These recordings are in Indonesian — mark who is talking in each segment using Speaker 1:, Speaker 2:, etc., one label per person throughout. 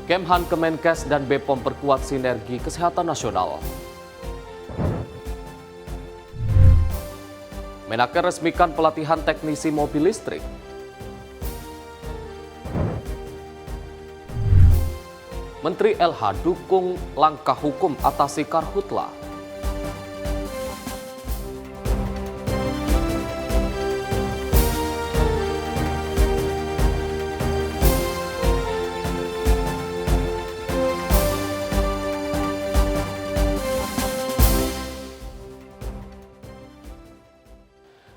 Speaker 1: Kemhan, Kemenkes, dan BPOM perkuat sinergi kesehatan nasional. Menaker resmikan pelatihan teknisi mobil listrik. Menteri LH dukung langkah hukum atasi karhutla.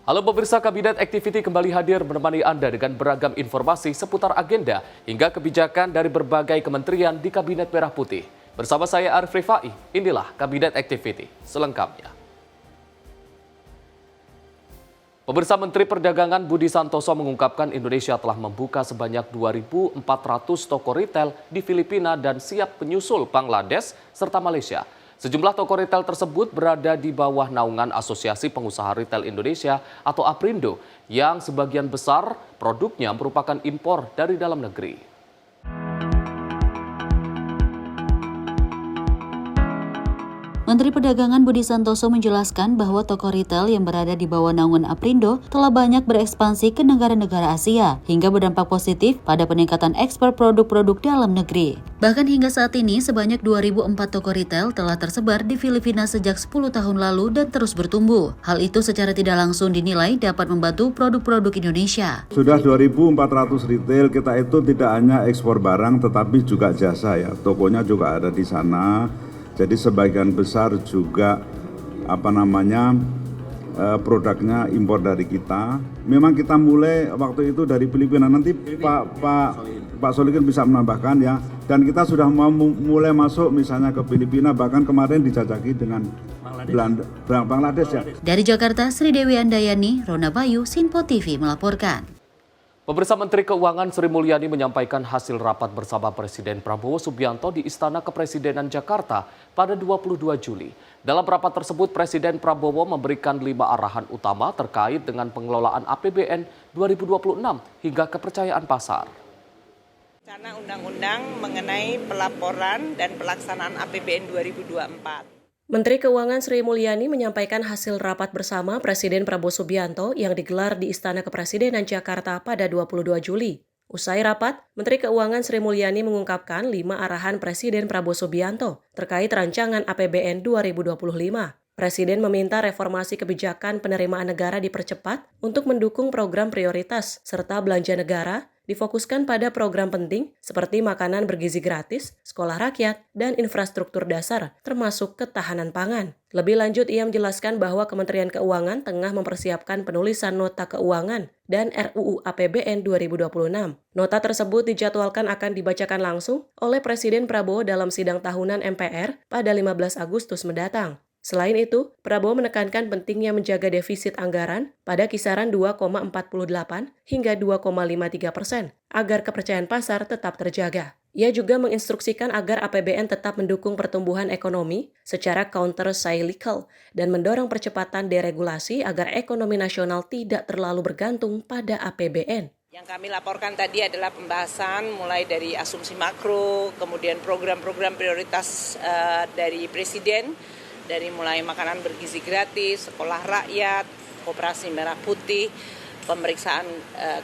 Speaker 1: Halo pemirsa, Kabinet Activity kembali hadir menemani Anda dengan beragam informasi seputar agenda hingga kebijakan dari berbagai kementerian di Kabinet Merah Putih. Bersama saya Arif Rifai, inilah Kabinet Activity selengkapnya. Pemirsa, Menteri Perdagangan Budi Santoso mengungkapkan Indonesia telah membuka sebanyak 2.400 toko retail di Filipina dan siap menyusul Bangladesh serta Malaysia. Sejumlah toko retail tersebut berada di bawah naungan Asosiasi Pengusaha Retail Indonesia atau APRindo yang sebagian besar produknya merupakan impor dari dalam negeri.
Speaker 2: Menteri Perdagangan Budi Santoso menjelaskan bahwa toko retail yang berada di bawah naungan APRindo telah banyak berekspansi ke negara-negara Asia hingga berdampak positif pada peningkatan ekspor produk-produk dalam negeri. Bahkan hingga saat ini sebanyak 2.004 toko retail telah tersebar di Filipina sejak 10 tahun lalu dan terus bertumbuh. Hal itu secara tidak langsung dinilai dapat membantu produk-produk Indonesia.
Speaker 3: Sudah 2.400 retail, kita itu tidak hanya ekspor barang tetapi juga jasa ya. Tokonya juga ada di sana. Jadi sebagian besar juga produknya impor dari kita. Memang kita mulai waktu itu dari Filipina. Nanti Pak Solikin bisa menambahkan ya. Dan kita sudah mau mulai masuk misalnya ke Filipina, bahkan kemarin dijajaki dengan Bangladesh ya.
Speaker 2: Dari Jakarta, Sri Dewi Andayani, Rona Bayu, Sinpo TV melaporkan.
Speaker 1: Pemirsa, Menteri Keuangan Sri Mulyani menyampaikan hasil rapat bersama Presiden Prabowo Subianto di Istana Kepresidenan Jakarta pada 22 Juli. Dalam rapat tersebut, Presiden Prabowo memberikan 5 arahan utama terkait dengan pengelolaan APBN 2026 hingga kepercayaan pasar.
Speaker 4: Rencana undang-undang mengenai pelaporan dan pelaksanaan APBN 2024.
Speaker 5: Menteri Keuangan Sri Mulyani menyampaikan hasil rapat bersama Presiden Prabowo Subianto yang digelar di Istana Kepresidenan Jakarta pada 22 Juli. Usai rapat, Menteri Keuangan Sri Mulyani mengungkapkan 5 arahan Presiden Prabowo Subianto terkait rancangan APBN 2025. Presiden meminta reformasi kebijakan penerimaan negara dipercepat untuk mendukung program prioritas serta belanja negara difokuskan pada program penting seperti makanan bergizi gratis, sekolah rakyat, dan infrastruktur dasar, termasuk ketahanan pangan. Lebih lanjut, ia menjelaskan bahwa Kementerian Keuangan tengah mempersiapkan penulisan nota keuangan dan RUU APBN 2026. Nota tersebut dijadwalkan akan dibacakan langsung oleh Presiden Prabowo dalam sidang tahunan MPR pada 15 Agustus mendatang. Selain itu, Prabowo menekankan pentingnya menjaga defisit anggaran pada kisaran 2,48 hingga 2,53% agar kepercayaan pasar tetap terjaga. Ia juga menginstruksikan agar APBN tetap mendukung pertumbuhan ekonomi secara counter-cyclical dan mendorong percepatan deregulasi agar ekonomi nasional tidak terlalu bergantung pada APBN.
Speaker 4: Yang kami laporkan tadi adalah pembahasan mulai dari asumsi makro, kemudian program-program prioritas dari Presiden, dari mulai makanan bergizi gratis, sekolah rakyat, koperasi merah putih, pemeriksaan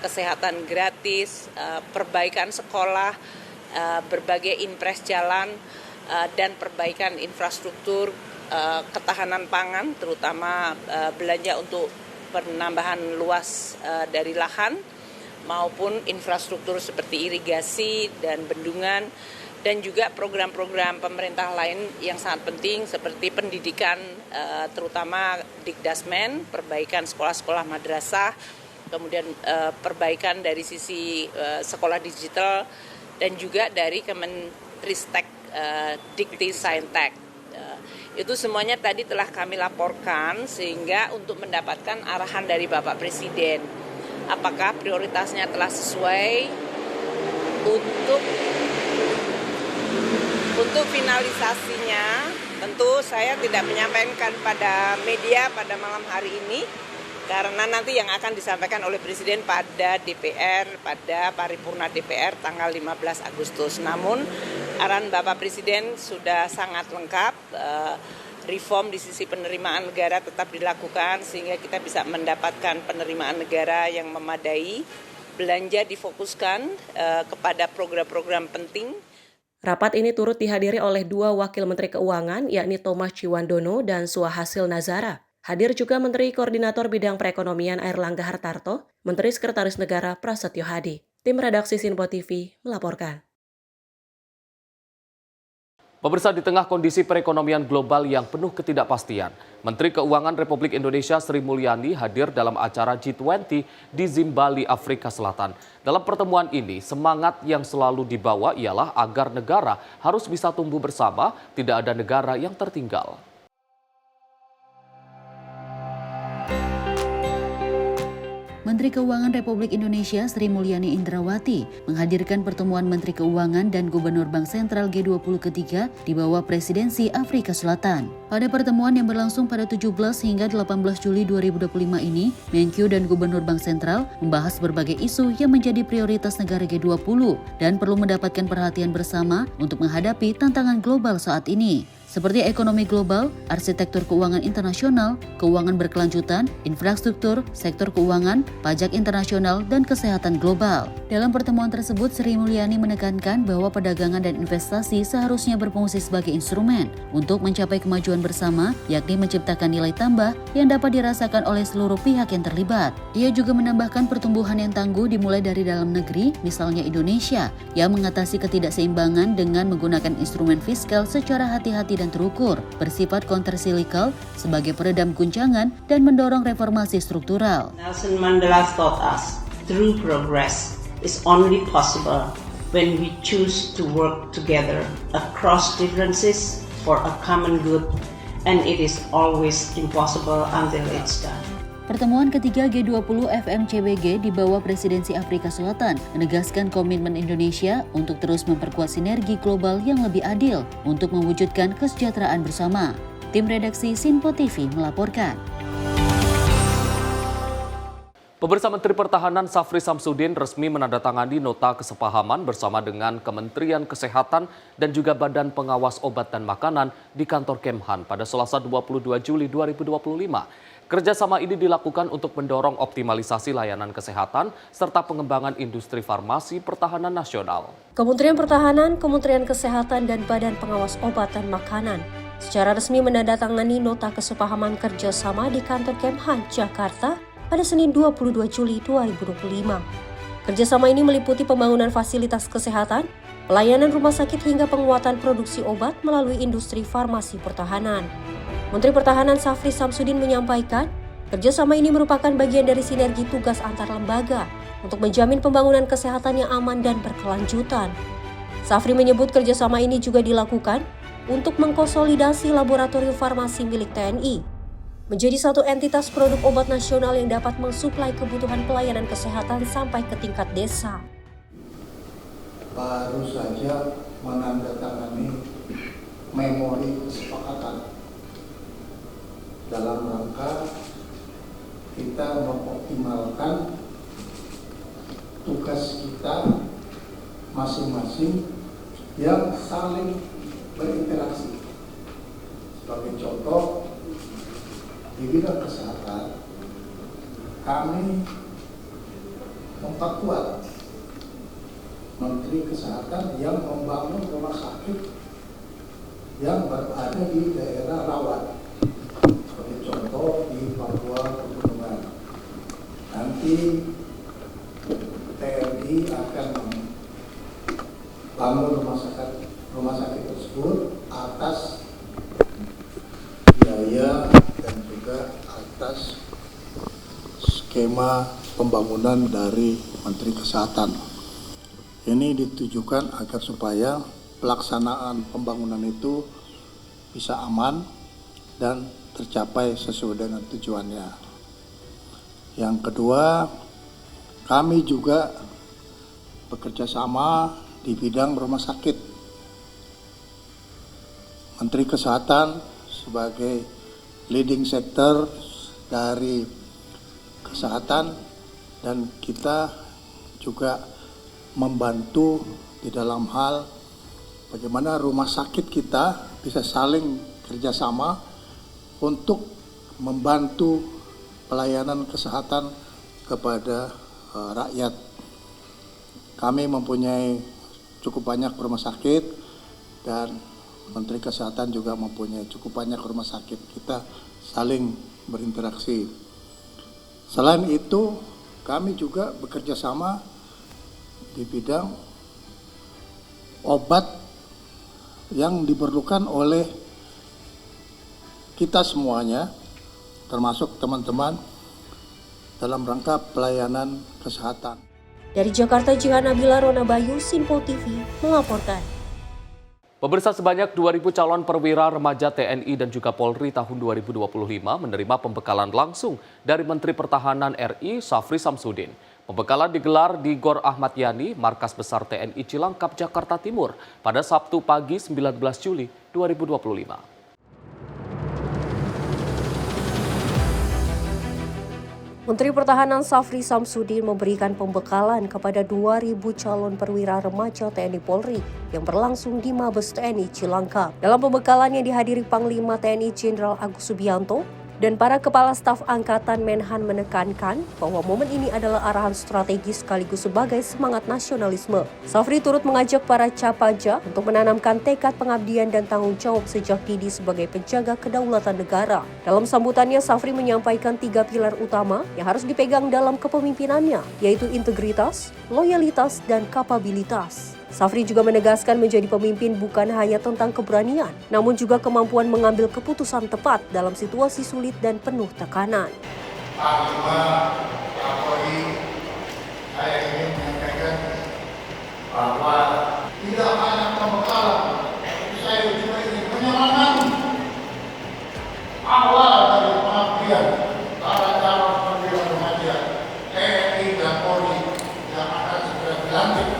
Speaker 4: kesehatan gratis, perbaikan sekolah, berbagai impres jalan, dan perbaikan infrastruktur ketahanan pangan, terutama belanja untuk penambahan luas dari lahan, maupun infrastruktur seperti irigasi dan bendungan, dan juga program-program pemerintah lain yang sangat penting seperti pendidikan, terutama Dikdasmen, perbaikan sekolah-sekolah madrasah, kemudian perbaikan dari sisi sekolah digital, dan juga dari Kemenristek, Dikti Saintek. Itu semuanya tadi telah kami laporkan sehingga untuk mendapatkan arahan dari Bapak Presiden. Apakah prioritasnya telah sesuai untuk finalisasinya, tentu saya tidak menyampaikan pada media pada malam hari ini, karena nanti yang akan disampaikan oleh Presiden pada DPR, pada paripurna DPR tanggal 15 Agustus. Namun arahan Bapak Presiden sudah sangat lengkap, reform di sisi penerimaan negara tetap dilakukan sehingga kita bisa mendapatkan penerimaan negara yang memadai, belanja difokuskan kepada program-program penting.
Speaker 5: Rapat ini turut dihadiri oleh 2 Wakil Menteri Keuangan, yakni Thomas Ciwandono dan Suhasil Nazara. Hadir juga Menteri Koordinator Bidang Perekonomian Airlangga Hartarto, Menteri Sekretaris Negara Prasetyo Hadi. Tim Redaksi Sinpo TV melaporkan.
Speaker 1: Pemirsa, di tengah kondisi perekonomian global yang penuh ketidakpastian, Menteri Keuangan Republik Indonesia Sri Mulyani hadir dalam acara G20 di Zimbabwe, Afrika Selatan. Dalam pertemuan ini, semangat yang selalu dibawa ialah agar negara harus bisa tumbuh bersama, tidak ada negara yang tertinggal.
Speaker 2: Menteri Keuangan Republik Indonesia Sri Mulyani Indrawati menghadirkan pertemuan Menteri Keuangan dan Gubernur Bank Sentral G20 ketiga di bawah Presidensi Afrika Selatan. Pada pertemuan yang berlangsung pada 17 hingga 18 Juli 2025 ini, Menkyu dan Gubernur Bank Sentral membahas berbagai isu yang menjadi prioritas negara G20 dan perlu mendapatkan perhatian bersama untuk menghadapi tantangan global saat ini, seperti ekonomi global, arsitektur keuangan internasional, keuangan berkelanjutan, infrastruktur, sektor keuangan, pajak internasional, dan kesehatan global. Dalam pertemuan tersebut, Sri Mulyani menekankan bahwa perdagangan dan investasi seharusnya berfungsi sebagai instrumen untuk mencapai kemajuan bersama, yakni menciptakan nilai tambah yang dapat dirasakan oleh seluruh pihak yang terlibat. Ia juga menambahkan pertumbuhan yang tangguh dimulai dari dalam negeri, misalnya Indonesia, yang mengatasi ketidakseimbangan dengan menggunakan instrumen fiskal secara hati-hati dan terukur, bersifat countercyclical sebagai peredam guncangan dan mendorong reformasi struktural.
Speaker 6: Nelson Mandela taught us, true progress is only possible when we choose to work together across differences for a common good, and it is always impossible until it's done.
Speaker 2: Pertemuan ketiga G20 FMCBG di bawah Presidensi Afrika Selatan menegaskan komitmen Indonesia untuk terus memperkuat sinergi global yang lebih adil untuk mewujudkan kesejahteraan bersama. Tim Redaksi Sinpo TV melaporkan.
Speaker 1: Pemirsa, Menteri Pertahanan Safri Samsudin resmi menandatangani nota kesepahaman bersama dengan Kementerian Kesehatan dan juga Badan Pengawas Obat dan Makanan di kantor Kemhan pada Selasa 22 Juli 2025. Kerjasama ini dilakukan untuk mendorong optimalisasi layanan kesehatan serta pengembangan industri farmasi pertahanan nasional.
Speaker 5: Kementerian Pertahanan, Kementerian Kesehatan, dan Badan Pengawas Obat dan Makanan secara resmi menandatangani nota kesepahaman kerjasama di kantor Kemhan, Jakarta pada Senin 22 Juli 2025. Kerjasama ini meliputi pembangunan fasilitas kesehatan, pelayanan rumah sakit hingga penguatan produksi obat melalui industri farmasi pertahanan. Menteri Pertahanan Safri Samsudin menyampaikan, kerjasama ini merupakan bagian dari sinergi tugas antar lembaga untuk menjamin pembangunan kesehatan yang aman dan berkelanjutan. Safri menyebut kerjasama ini juga dilakukan untuk mengkonsolidasi laboratorium farmasi milik TNI, menjadi satu entitas produk obat nasional yang dapat mensuplai kebutuhan pelayanan kesehatan sampai ke tingkat desa.
Speaker 7: Baru saja menandatangani memori kesepakatan dalam rangka kita mengoptimalkan tugas kita masing-masing yang saling berinteraksi. Sebagai contoh, di bidang kesehatan, kami memperkuat Menteri Kesehatan yang membangun rumah sakit yang berada di daerah rawan. Sebagai contoh di Papua Pegunungan. Nanti TNI akan membangun rumah sakit tersebut atas biaya dan juga atas skema pembangunan dari Menteri Kesehatan. Ini ditujukan agar supaya pelaksanaan pembangunan itu bisa aman dan tercapai sesuai dengan tujuannya. Yang kedua, kami juga bekerja sama di bidang rumah sakit. Menteri Kesehatan sebagai leading sector dari kesehatan, dan kita juga membantu di dalam hal bagaimana rumah sakit kita bisa saling kerjasama untuk membantu pelayanan kesehatan kepada rakyat. Kami mempunyai cukup banyak rumah sakit dan Menteri Kesehatan juga mempunyai cukup banyak rumah sakit. Kita saling berinteraksi. Selain itu, kami juga bekerja sama di bidang obat yang diperlukan oleh kita semuanya, termasuk teman-teman dalam rangka pelayanan kesehatan.
Speaker 5: Dari Jakarta, Jihan Nabila, Rona Bayu, Sinpo TV melaporkan.
Speaker 1: Pemirsa, sebanyak 2.000 calon perwira remaja TNI dan juga Polri tahun 2025 menerima pembekalan langsung dari Menteri Pertahanan RI Syafri Samsudin. Pembekalan digelar di Gor Ahmad Yani, Markas Besar TNI Cilangkap, Jakarta Timur pada Sabtu pagi 19 Juli 2025.
Speaker 5: Menteri Pertahanan Syafri Samsudin memberikan pembekalan kepada 2.000 calon perwira remaja TNI Polri yang berlangsung di Mabes TNI Cilangkap. Dalam pembekalan yang dihadiri Panglima TNI Jenderal Agus Subianto dan para kepala staf Angkatan Menhan menekankan bahwa momen ini adalah arahan strategis sekaligus sebagai semangat nasionalisme. Syafri turut mengajak para capaja untuk menanamkan tekad pengabdian dan tanggung jawab sejak dini sebagai penjaga kedaulatan negara. Dalam sambutannya, Syafri menyampaikan 3 pilar utama yang harus dipegang dalam kepemimpinannya, yaitu integritas, loyalitas, dan kapabilitas. Syafri juga menegaskan menjadi pemimpin bukan hanya tentang keberanian, namun juga kemampuan mengambil keputusan tepat dalam situasi sulit dan penuh tekanan.
Speaker 7: Panglima Kapolri, saya ingin menyampaikan bahwa tidak hanya pembekalan, saya juga ingin menyemangat awal dari pengabdian para calon perwira remaja TNI dan Polri yang akan segera dilantik.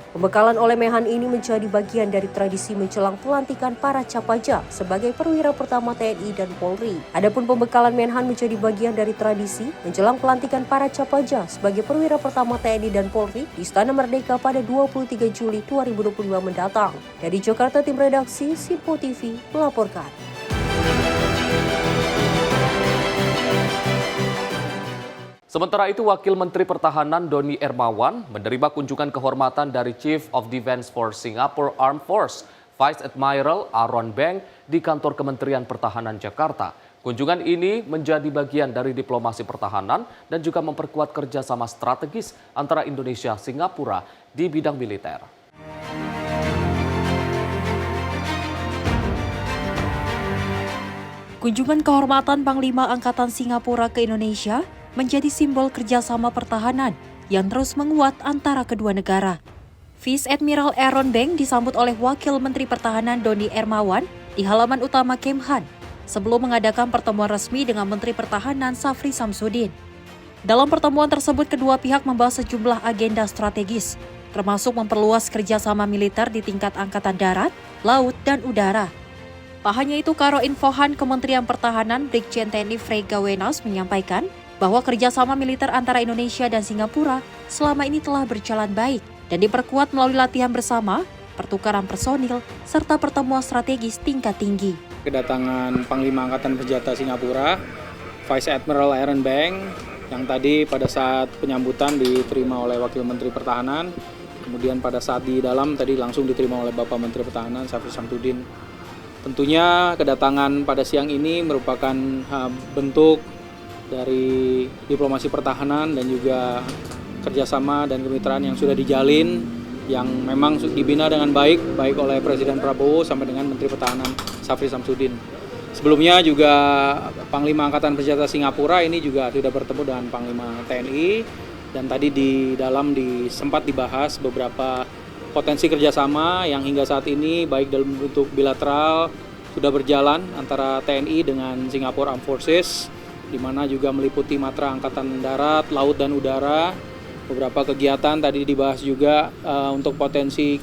Speaker 5: Pembekalan oleh Menhan ini menjadi bagian dari tradisi menjelang pelantikan para capaja sebagai perwira pertama TNI dan Polri. Adapun pembekalan Menhan menjadi bagian dari tradisi menjelang pelantikan para capaja sebagai perwira pertama TNI dan Polri di Istana Merdeka pada 23 Juli 2025 mendatang. Dari Jakarta, tim redaksi Sinpo TV melaporkan.
Speaker 1: Sementara itu, Wakil Menteri Pertahanan Doni Hermawan menerima kunjungan kehormatan dari Chief of Defence Force Singapore Armed Force, Vice Admiral Aaron Beng di kantor Kementerian Pertahanan Jakarta. Kunjungan ini menjadi bagian dari diplomasi pertahanan dan juga memperkuat kerjasama strategis antara Indonesia dan Singapura di bidang militer.
Speaker 8: Kunjungan kehormatan Panglima Angkatan Singapura ke Indonesia menjadi simbol kerjasama pertahanan yang terus menguat antara kedua negara. Vice Admiral Aaron Beng disambut oleh Wakil Menteri Pertahanan Doni Hermawan di halaman utama Kemhan sebelum mengadakan pertemuan resmi dengan Menteri Pertahanan Syafri Samsudin. Dalam pertemuan tersebut, kedua pihak membahas sejumlah agenda strategis, termasuk memperluas kerjasama militer di tingkat Angkatan Darat, Laut, dan Udara. Tak hanya itu, Karo Infohan Kementerian Pertahanan Brigjen TNI Frega Wenas menyampaikan bahwa kerjasama militer antara Indonesia dan Singapura selama ini telah berjalan baik dan diperkuat melalui latihan bersama, pertukaran personil, serta pertemuan strategis tingkat tinggi.
Speaker 9: Kedatangan Panglima Angkatan Bersenjata Singapura, Vice Admiral Aaron Beng, yang tadi pada saat penyambutan diterima oleh Wakil Menteri Pertahanan, kemudian pada saat di dalam tadi langsung diterima oleh Bapak Menteri Pertahanan Syafri Samsudin. Tentunya kedatangan pada siang ini merupakan bentuk dari diplomasi pertahanan dan juga kerjasama dan kemitraan yang sudah dijalin, yang memang dibina dengan baik oleh Presiden Prabowo sampai dengan Menteri Pertahanan Syafri Samsudin. Sebelumnya juga Panglima Angkatan Bersenjata Singapura ini juga sudah bertemu dengan Panglima TNI, dan tadi di dalam sempat dibahas beberapa potensi kerjasama yang hingga saat ini baik dalam bentuk bilateral sudah berjalan antara TNI dengan Singapore Armed Forces, di mana juga meliputi matra Angkatan Darat, Laut, dan Udara. Beberapa kegiatan tadi dibahas juga untuk potensi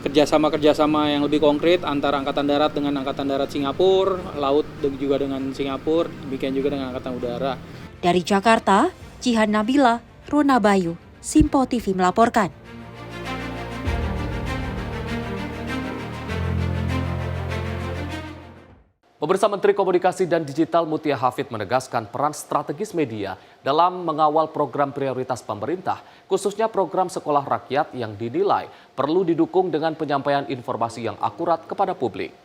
Speaker 9: kerjasama yang lebih konkret antara Angkatan Darat dengan Angkatan Darat Singapura, Laut juga dengan Singapura, demikian juga dengan Angkatan Udara.
Speaker 8: Dari Jakarta, Jihan Nabila, Rona Bayu, Simpo TV melaporkan.
Speaker 1: Pemirsa, Menteri Komunikasi dan Digital Mutia Hafid menegaskan peran strategis media dalam mengawal program prioritas pemerintah, khususnya program sekolah rakyat yang dinilai perlu didukung dengan penyampaian informasi yang akurat kepada publik.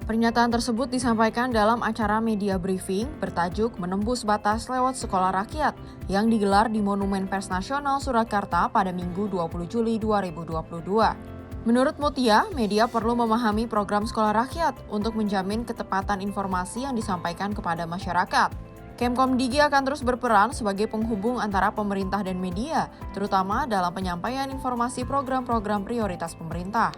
Speaker 10: Pernyataan tersebut disampaikan dalam acara media briefing bertajuk Menembus Batas Lewat Sekolah Rakyat yang digelar di Monumen Pers Nasional Surakarta pada Minggu 20 Juli 2022. Menurut Mutia, media perlu memahami program sekolah rakyat untuk menjamin ketepatan informasi yang disampaikan kepada masyarakat. Kemkomdigi akan terus berperan sebagai penghubung antara pemerintah dan media, terutama dalam penyampaian informasi program-program prioritas pemerintah.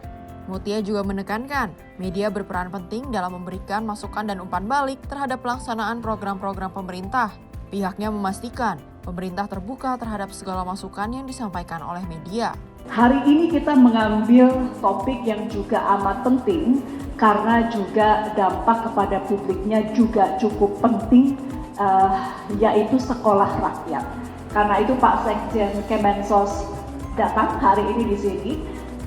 Speaker 10: Mutia juga menekankan, media berperan penting dalam memberikan masukan dan umpan balik terhadap pelaksanaan program-program pemerintah. Pihaknya memastikan, pemerintah terbuka terhadap segala masukan yang disampaikan oleh media.
Speaker 11: Hari ini kita mengambil topik yang juga amat penting karena juga dampak kepada publiknya juga cukup penting, yaitu sekolah rakyat. Karena itu Pak Sekjen Kemensos datang hari ini di sini.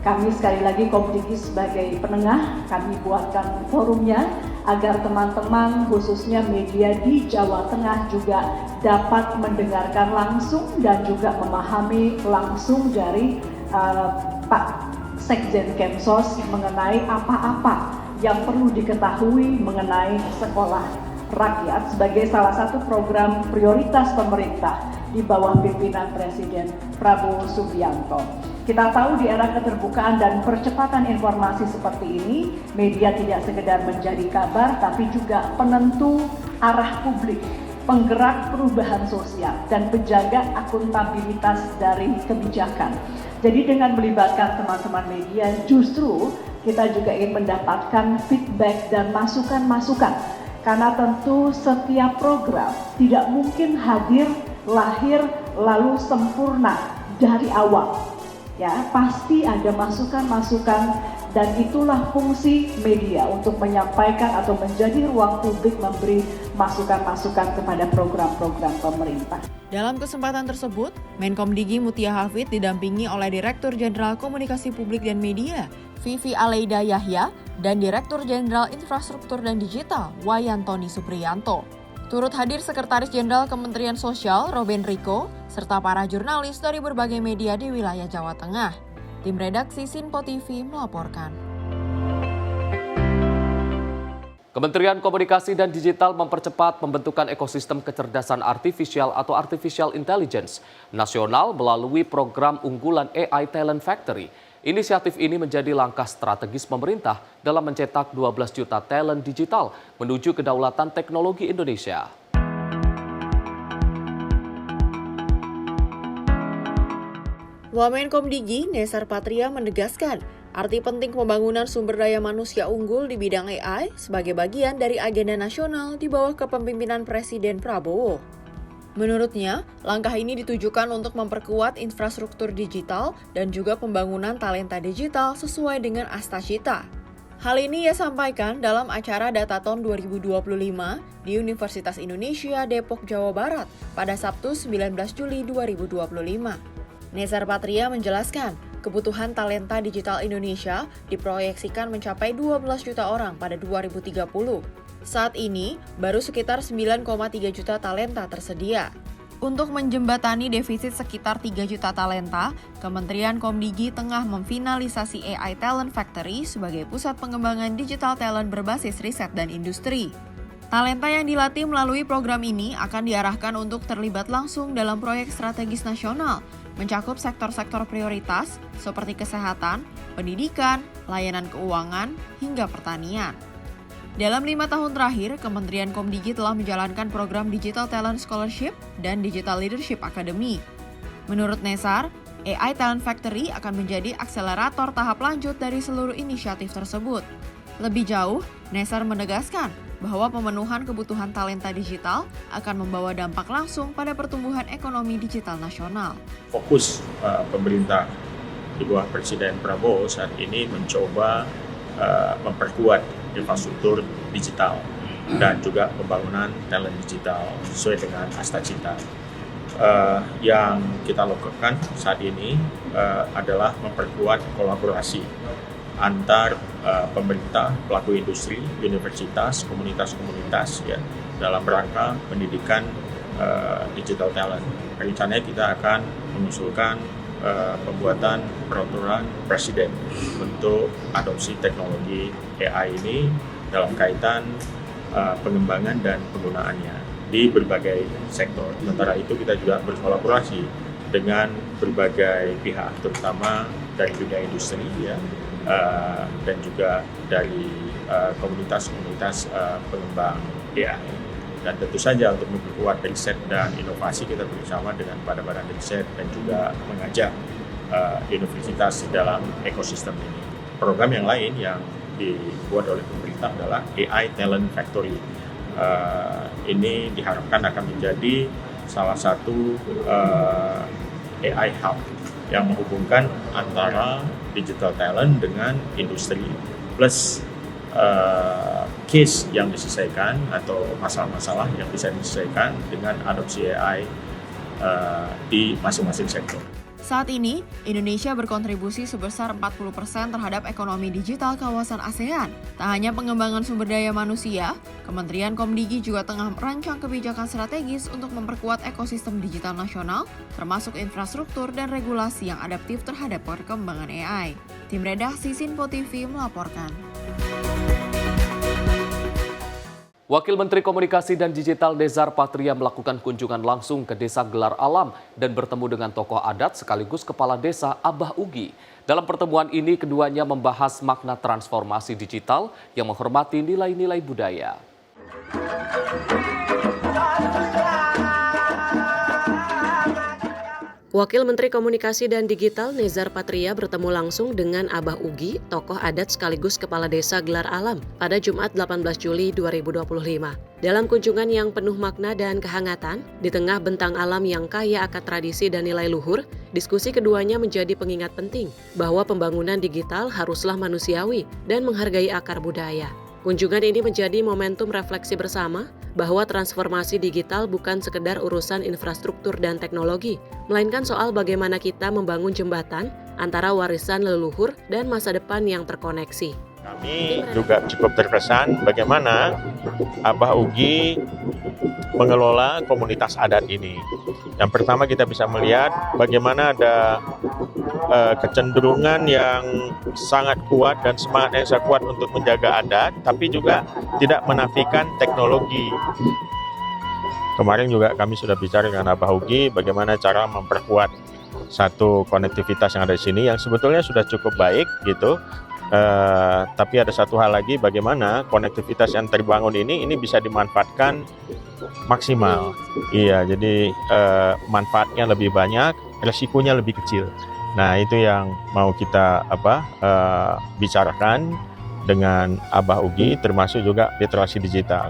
Speaker 11: Kami sekali lagi Komdigi sebagai penengah, kami buatkan forumnya agar teman-teman khususnya media di Jawa Tengah juga dapat mendengarkan langsung dan juga memahami langsung dari Pak Sekjen Kemsos mengenai apa-apa yang perlu diketahui mengenai sekolah rakyat sebagai salah satu program prioritas pemerintah di bawah pimpinan Presiden Prabowo Subianto. Kita tahu di era keterbukaan dan percepatan informasi seperti ini, media tidak sekedar menjadi kabar tapi juga penentu arah publik, penggerak perubahan sosial dan penjaga akuntabilitas dari kebijakan. Jadi dengan melibatkan teman-teman media, justru kita juga ingin mendapatkan feedback dan masukan-masukan. Karena tentu setiap program tidak mungkin hadir, lahir, lalu sempurna dari awal. Ya, pasti ada masukan-masukan dan itulah fungsi media untuk menyampaikan atau menjadi ruang publik memberi masukan-masukan kepada program-program pemerintah.
Speaker 10: Dalam kesempatan tersebut, Menkomdigi Mutia Hafid didampingi oleh Direktur Jenderal Komunikasi Publik dan Media, Vivi Aleida Yahya, dan Direktur Jenderal Infrastruktur dan Digital, Wayan Tony Supriyanto. Turut hadir Sekretaris Jenderal Kementerian Sosial, Robin Riko, serta para jurnalis dari berbagai media di wilayah Jawa Tengah. Tim redaksi Simpo TV melaporkan.
Speaker 1: Kementerian Komunikasi dan Digital mempercepat pembentukan ekosistem kecerdasan artifisial atau Artificial Intelligence nasional melalui program unggulan AI Talent Factory. Inisiatif ini menjadi langkah strategis pemerintah dalam mencetak 12 juta talent digital menuju kedaulatan teknologi Indonesia.
Speaker 10: Wamenkomdigi Nesar Patria menegaskan, arti penting pembangunan sumber daya manusia unggul di bidang AI sebagai bagian dari agenda nasional di bawah kepemimpinan Presiden Prabowo. Menurutnya, langkah ini ditujukan untuk memperkuat infrastruktur digital dan juga pembangunan talenta digital sesuai dengan Astacita. Hal ini ia sampaikan dalam acara Datathon 2025 di Universitas Indonesia Depok, Jawa Barat pada Sabtu 19 Juli 2025. Nesar Patria menjelaskan, kebutuhan talenta digital Indonesia diproyeksikan mencapai 12 juta orang pada 2030. Saat ini, baru sekitar 9,3 juta talenta tersedia. Untuk menjembatani defisit sekitar 3 juta talenta, Kementerian Komdigi tengah memfinalisasi AI Talent Factory sebagai pusat pengembangan digital talent berbasis riset dan industri. Talenta yang dilatih melalui program ini akan diarahkan untuk terlibat langsung dalam proyek strategis nasional, mencakup sektor-sektor prioritas seperti kesehatan, pendidikan, layanan keuangan, hingga pertanian. Dalam 5 tahun terakhir, Kementerian Komdigi telah menjalankan program Digital Talent Scholarship dan Digital Leadership Academy. Menurut Nesar, AI Talent Factory akan menjadi akselerator tahap lanjut dari seluruh inisiatif tersebut. Lebih jauh, Nesar menegaskan bahwa pemenuhan kebutuhan talenta digital akan membawa dampak langsung pada pertumbuhan ekonomi digital nasional.
Speaker 12: Fokus pemerintah di bawah Presiden Prabowo saat ini mencoba memperkuat infrastruktur digital dan juga pembangunan talent digital sesuai dengan Astacita. Yang kita lakukan saat ini adalah memperkuat kolaborasi antar pemerintah, pelaku industri, universitas, komunitas-komunitas ya dalam rangka pendidikan digital talent. Rencananya kita akan mengusulkan pembuatan peraturan presiden untuk adopsi teknologi AI ini dalam kaitan pengembangan dan penggunaannya di berbagai sektor. Sementara itu kita juga berkolaborasi dengan berbagai pihak, terutama dari dunia industri ya, dan juga dari komunitas-komunitas pengembang AI. Dan tentu saja untuk memperkuat riset dan inovasi kita bersama dengan badan-badan riset dan juga mengajak universitas dalam ekosistem ini. Program yang lain yang dibuat oleh pemerintah adalah AI Talent Factory. Ini diharapkan akan menjadi salah satu AI hub yang menghubungkan antara digital talent dengan industri plus case yang diselesaikan atau masalah-masalah yang bisa diselesaikan dengan adopsi AI di masing-masing sektor.
Speaker 10: Saat ini, Indonesia berkontribusi sebesar 40% terhadap ekonomi digital kawasan ASEAN. Tak hanya pengembangan sumber daya manusia, Kementerian Komdigi juga tengah merancang kebijakan strategis untuk memperkuat ekosistem digital nasional, termasuk infrastruktur dan regulasi yang adaptif terhadap perkembangan AI. Tim redaksi Sinpo TV melaporkan.
Speaker 1: Wakil Menteri Komunikasi dan Digital Nezar Patria melakukan kunjungan langsung ke Desa Gelar Alam dan bertemu dengan tokoh adat sekaligus Kepala Desa Abah Ugi. Dalam pertemuan ini, keduanya membahas makna transformasi digital yang menghormati nilai-nilai budaya.
Speaker 5: Wakil Menteri Komunikasi dan Digital Nezar Patria bertemu langsung dengan Abah Ugi, tokoh adat sekaligus Kepala Desa Gelar Alam, pada Jumat 18 Juli 2025. Dalam kunjungan yang penuh makna dan kehangatan, di tengah bentang alam yang kaya akan tradisi dan nilai luhur, diskusi keduanya menjadi pengingat penting bahwa pembangunan digital haruslah manusiawi dan menghargai akar budaya. Kunjungan ini menjadi momentum refleksi bersama bahwa transformasi digital bukan sekedar urusan infrastruktur dan teknologi, melainkan soal bagaimana kita membangun jembatan antara warisan leluhur dan masa depan yang terkoneksi.
Speaker 12: Kami juga cukup terkesan bagaimana Abah Ugi mengelola komunitas adat ini. Yang pertama kita bisa melihat bagaimana ada kecenderungan yang sangat kuat dan semangat yang sangat kuat untuk menjaga adat, tapi juga tidak menafikan teknologi. Kemarin juga kami sudah bicara dengan Abah Ugi bagaimana cara memperkuat satu konektivitas yang ada di sini yang sebetulnya sudah cukup baik gitu. Tapi ada satu hal lagi, bagaimana konektivitas yang terbangun ini bisa dimanfaatkan maksimal. Iya, jadi manfaatnya lebih banyak, resikonya lebih kecil. Nah, itu yang mau kita bicarakan dengan Abah Ugi, termasuk juga literasi digital.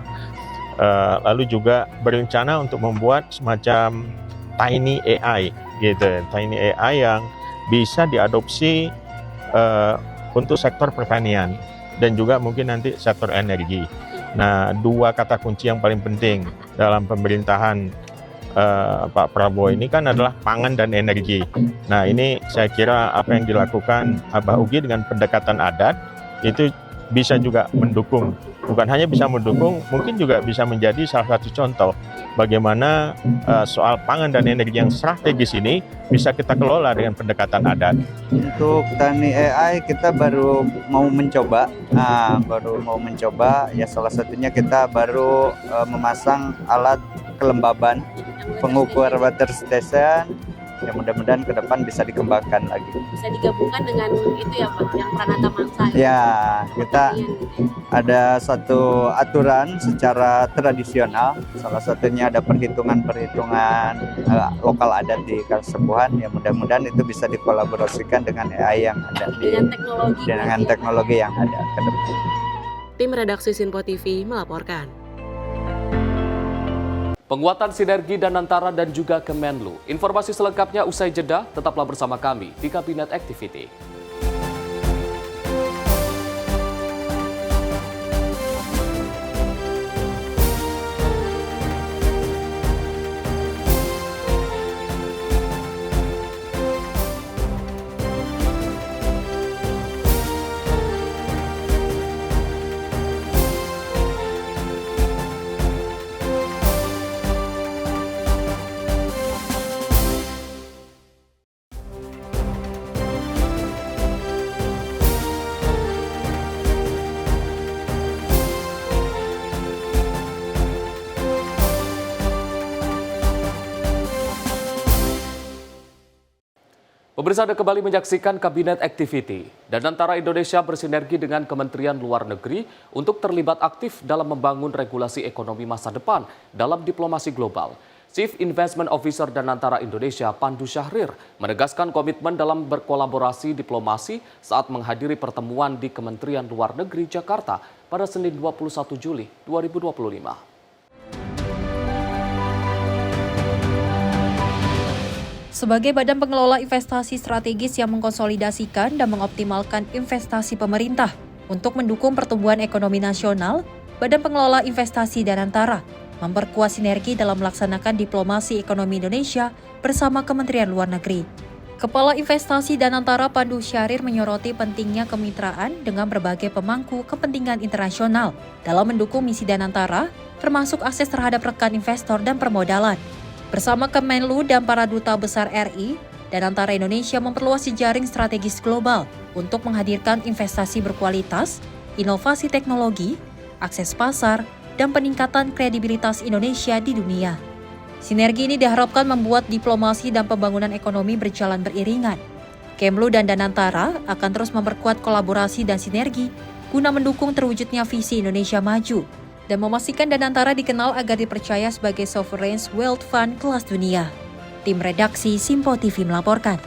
Speaker 12: Lalu juga berencana untuk membuat semacam tiny AI, gitu, tiny AI yang bisa diadopsi untuk sektor pertanian dan juga mungkin nanti sektor energi. Nah, dua kata kunci yang paling penting dalam pemerintahan Pak Prabowo ini kan adalah pangan dan energi. Nah, ini saya kira apa yang dilakukan Abah Ugi dengan pendekatan adat itu bisa juga mendukung. Bukan hanya bisa mendukung, mungkin juga bisa menjadi salah satu contoh bagaimana soal pangan dan energi yang strategis ini bisa kita kelola dengan pendekatan adat.
Speaker 13: Untuk tani AI kita baru mau mencoba, ya salah satunya kita baru memasang alat kelembaban pengukur water station. Ya mudah-mudahan ke depan bisa dikembangkan lagi.
Speaker 5: Bisa digabungkan dengan itu ya Pak, yang Pranata Mangsa.
Speaker 13: Ya, kita ada satu aturan secara tradisional, salah satunya ada perhitungan lokal adat di Kasepuhan. Ya mudah-mudahan itu bisa dikolaborasikan dengan AI yang ada dengan teknologi yang ada ke depan.
Speaker 5: Tim Redaksi Sinpo TV melaporkan.
Speaker 1: Penguatan sinergi Danantara dan juga Kemenlu. Informasi selengkapnya usai jeda, tetaplah bersama kami di Kabinet Activity. Pemirsa, Anda kembali menyaksikan Kabinet Activity. Danantara Indonesia bersinergi dengan Kementerian Luar Negeri untuk terlibat aktif dalam membangun regulasi ekonomi masa depan dalam diplomasi global. Chief Investment Officer Danantara Indonesia, Pandu Syahrir, menegaskan komitmen dalam berkolaborasi diplomasi saat menghadiri pertemuan di Kementerian Luar Negeri Jakarta pada Senin 21 Juli 2025.
Speaker 8: Sebagai badan pengelola investasi strategis yang mengkonsolidasikan dan mengoptimalkan investasi pemerintah untuk mendukung pertumbuhan ekonomi nasional, Badan Pengelola Investasi Danantara memperkuat sinergi dalam melaksanakan diplomasi ekonomi Indonesia bersama Kementerian Luar Negeri. Kepala Investasi Danantara Pandu Syahrir menyoroti pentingnya kemitraan dengan berbagai pemangku kepentingan internasional dalam mendukung misi Danantara, termasuk akses terhadap rekan investor dan permodalan. Bersama Kemenlu dan para duta besar RI, Danantara Indonesia memperluas jejaring strategis global untuk menghadirkan investasi berkualitas, inovasi teknologi, akses pasar, dan peningkatan kredibilitas Indonesia di dunia. Sinergi ini diharapkan membuat diplomasi dan pembangunan ekonomi berjalan beriringan. Kemlu dan Danantara akan terus memperkuat kolaborasi dan sinergi guna mendukung terwujudnya visi Indonesia maju dan memastikan Danantara dikenal agar dipercaya sebagai sovereign wealth fund kelas dunia. Tim Redaksi Sinpo TV melaporkan.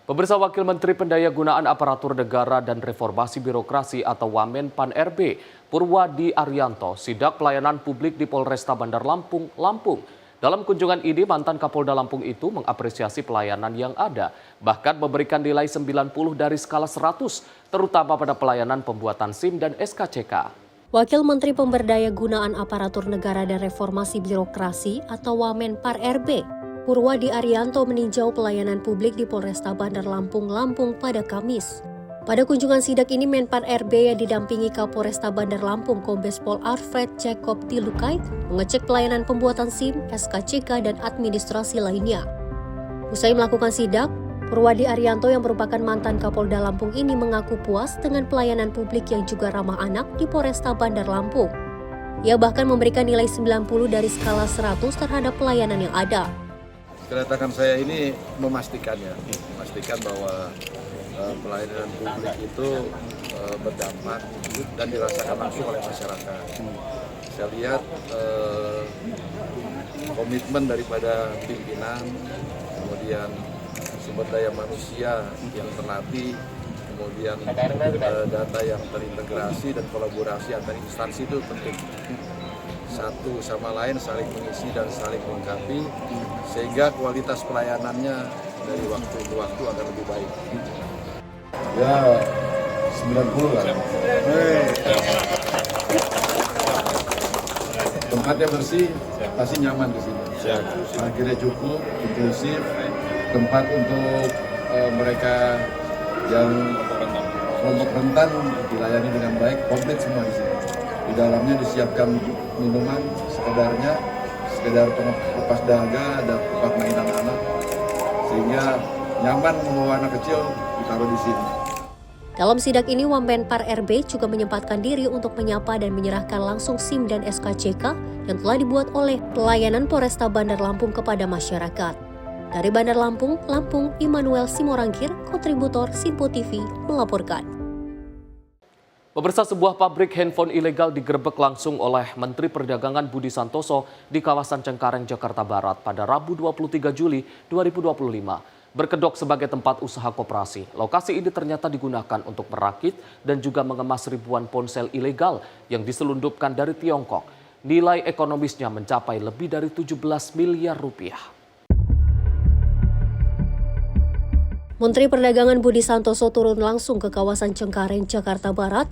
Speaker 1: Pemirsa, Wakil Menteri Pendayagunaan Aparatur Negara dan Reformasi Birokrasi atau Wamen Pan-RB, Purwadi Arianto, sidak pelayanan publik di Polresta Bandar Lampung, Lampung. Dalam kunjungan ini, mantan Kapolda Lampung itu mengapresiasi pelayanan yang ada, bahkan memberikan nilai 90 dari skala 100, terutama pada pelayanan pembuatan SIM dan SKCK.
Speaker 14: Wakil Menteri Pemberdaya-gunaan Aparatur Negara dan Reformasi Birokrasi atau Wamen Pan-RB, Purwadi Arianto meninjau pelayanan publik di Polresta Bandar Lampung, Lampung pada Kamis. Pada kunjungan sidak ini, Menpan RB yang didampingi Kapolresta Bandar Lampung Kombes Pol Alfred Jacob Tilukai mengecek pelayanan pembuatan SIM, SKCK, dan administrasi lainnya. Usai melakukan sidak, Purwadi Arianto yang merupakan mantan Kapolda Lampung ini mengaku puas dengan pelayanan publik yang juga ramah anak di Polresta Bandar Lampung. Ia bahkan memberikan nilai 90 dari skala 100 terhadap pelayanan yang ada.
Speaker 15: Kedatangan saya ini memastikan bahwa pelayanan publik itu berdampak dan dirasakan langsung oleh masyarakat. Saya lihat komitmen daripada pimpinan, kemudian sumber daya manusia yang terlatih, kemudian data yang terintegrasi dan kolaborasi antar instansi itu penting. Satu sama lain saling mengisi dan saling melengkapi, sehingga kualitas pelayanannya dari waktu ke waktu akan lebih baik. Ya, 90 lah. Tempatnya bersih, pasti nyaman di sini. Akhirnya cukup, inklusif, tempat untuk mereka yang kelompok rentan dilayani dengan baik, komplit semua di sini. Di dalamnya disiapkan minuman sekedarnya, sekedar pelepas dahaga, ada tempat mainan anak, sehingga nyaman membawa anak kecil ditaruh di sini.
Speaker 14: Dalam sidak ini, Wamen Pan-RB juga menyempatkan diri untuk menyapa dan menyerahkan langsung SIM dan SKCK yang telah dibuat oleh pelayanan Polresta Bandar Lampung kepada masyarakat. Dari Bandar Lampung, Immanuel Simorangkir, kontributor Sinpo TV, melaporkan.
Speaker 1: Pemirsa, sebuah pabrik handphone ilegal digerebek langsung oleh Menteri Perdagangan Budi Santoso di kawasan Cengkareng, Jakarta Barat pada Rabu 23 Juli 2025. Berkedok sebagai tempat usaha koperasi, lokasi ini ternyata digunakan untuk merakit dan juga mengemas ribuan ponsel ilegal yang diselundupkan dari Tiongkok. Nilai ekonomisnya mencapai lebih dari 17 miliar rupiah.
Speaker 14: Menteri Perdagangan Budi Santoso turun langsung ke kawasan Cengkareng, Jakarta Barat.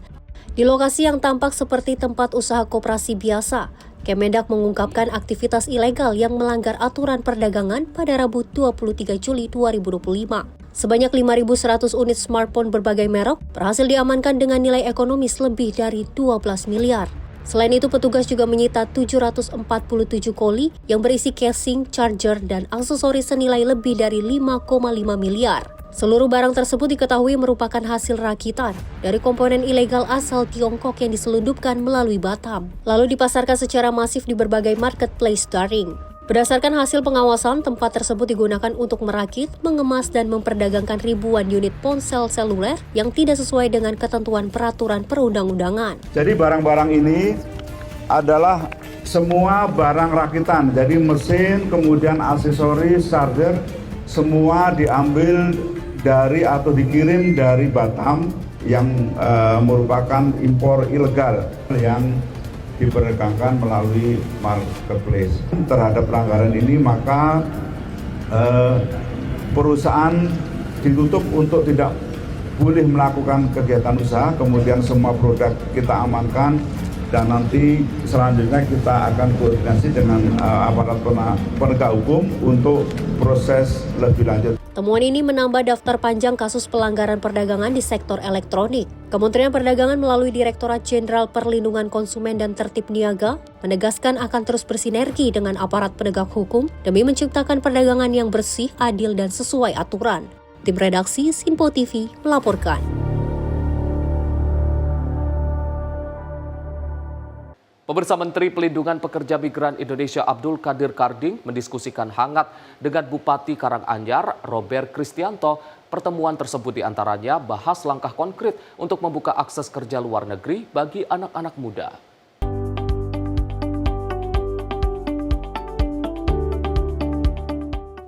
Speaker 14: Di lokasi yang tampak seperti tempat usaha koperasi biasa, Kemendak mengungkapkan aktivitas ilegal yang melanggar aturan perdagangan pada Rabu 23 Juli 2025. Sebanyak 5.100 unit smartphone berbagai merek berhasil diamankan dengan nilai ekonomis lebih dari 12 miliar. Selain itu, petugas juga menyita 747 koli yang berisi casing, charger, dan aksesoris senilai lebih dari 5,5 miliar. Seluruh barang tersebut diketahui merupakan hasil rakitan dari komponen ilegal asal Tiongkok yang diselundupkan melalui Batam, lalu dipasarkan secara masif di berbagai marketplace daring. Berdasarkan hasil pengawasan, tempat tersebut digunakan untuk merakit, mengemas, dan memperdagangkan ribuan unit ponsel seluler yang tidak sesuai dengan ketentuan peraturan perundang-undangan.
Speaker 3: Jadi barang-barang ini adalah semua barang rakitan, jadi mesin, kemudian aksesoris, charger, semua diambil dari atau dikirim dari Batam yang merupakan impor ilegal yang diperdagangkan melalui marketplace. Terhadap pelanggaran ini maka perusahaan ditutup untuk tidak boleh melakukan kegiatan usaha, kemudian semua produk kita amankan dan nanti selanjutnya kita akan koordinasi dengan aparat penegak hukum untuk proses lebih lanjut.
Speaker 14: Temuan ini menambah daftar panjang kasus pelanggaran perdagangan di sektor elektronik. Kementerian Perdagangan melalui Direktorat Jenderal Perlindungan Konsumen dan Tertib Niaga menegaskan akan terus bersinergi dengan aparat penegak hukum demi menciptakan perdagangan yang bersih, adil, dan sesuai aturan. Tim redaksi Sinpo TV melaporkan.
Speaker 1: Pemirsa, Menteri Pelindungan Pekerja Migran Indonesia Abdul Qadir Karding mendiskusikan hangat dengan Bupati Karanganyar Robert Kristianto. Pertemuan tersebut diantaranya bahas langkah konkret untuk membuka akses kerja luar negeri bagi anak-anak muda.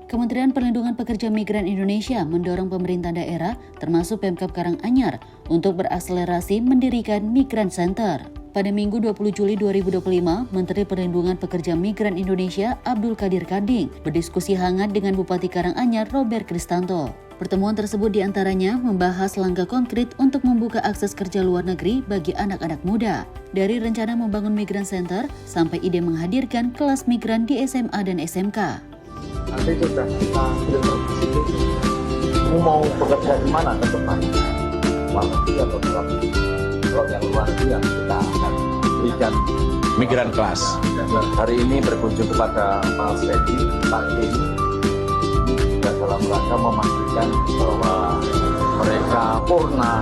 Speaker 2: Kementerian Perlindungan Pekerja Migran Indonesia mendorong pemerintah daerah termasuk Pemkab Karanganyar untuk berakselerasi mendirikan Migran Center. Pada Minggu 20 Juli 2025, Menteri Perlindungan Pekerja Migran Indonesia Abdul Qadir Karding berdiskusi hangat dengan Bupati Karanganyar Robert Kristianto. Pertemuan tersebut diantaranya membahas langkah konkret untuk membuka akses kerja luar negeri bagi anak-anak muda. Dari rencana membangun Migran Center sampai ide menghadirkan kelas migran di SMA dan SMK.
Speaker 16: Nanti sudah kita kamu mau bekerja di mana ke depan? Luar negeri atau kalau yang luar negeri yang kita akan berikan
Speaker 12: Migran kelas.
Speaker 16: Hari ini berkunjung kepada Mas Edi, Pak Edi, juga dalam rangka memastikan bahwa mereka purna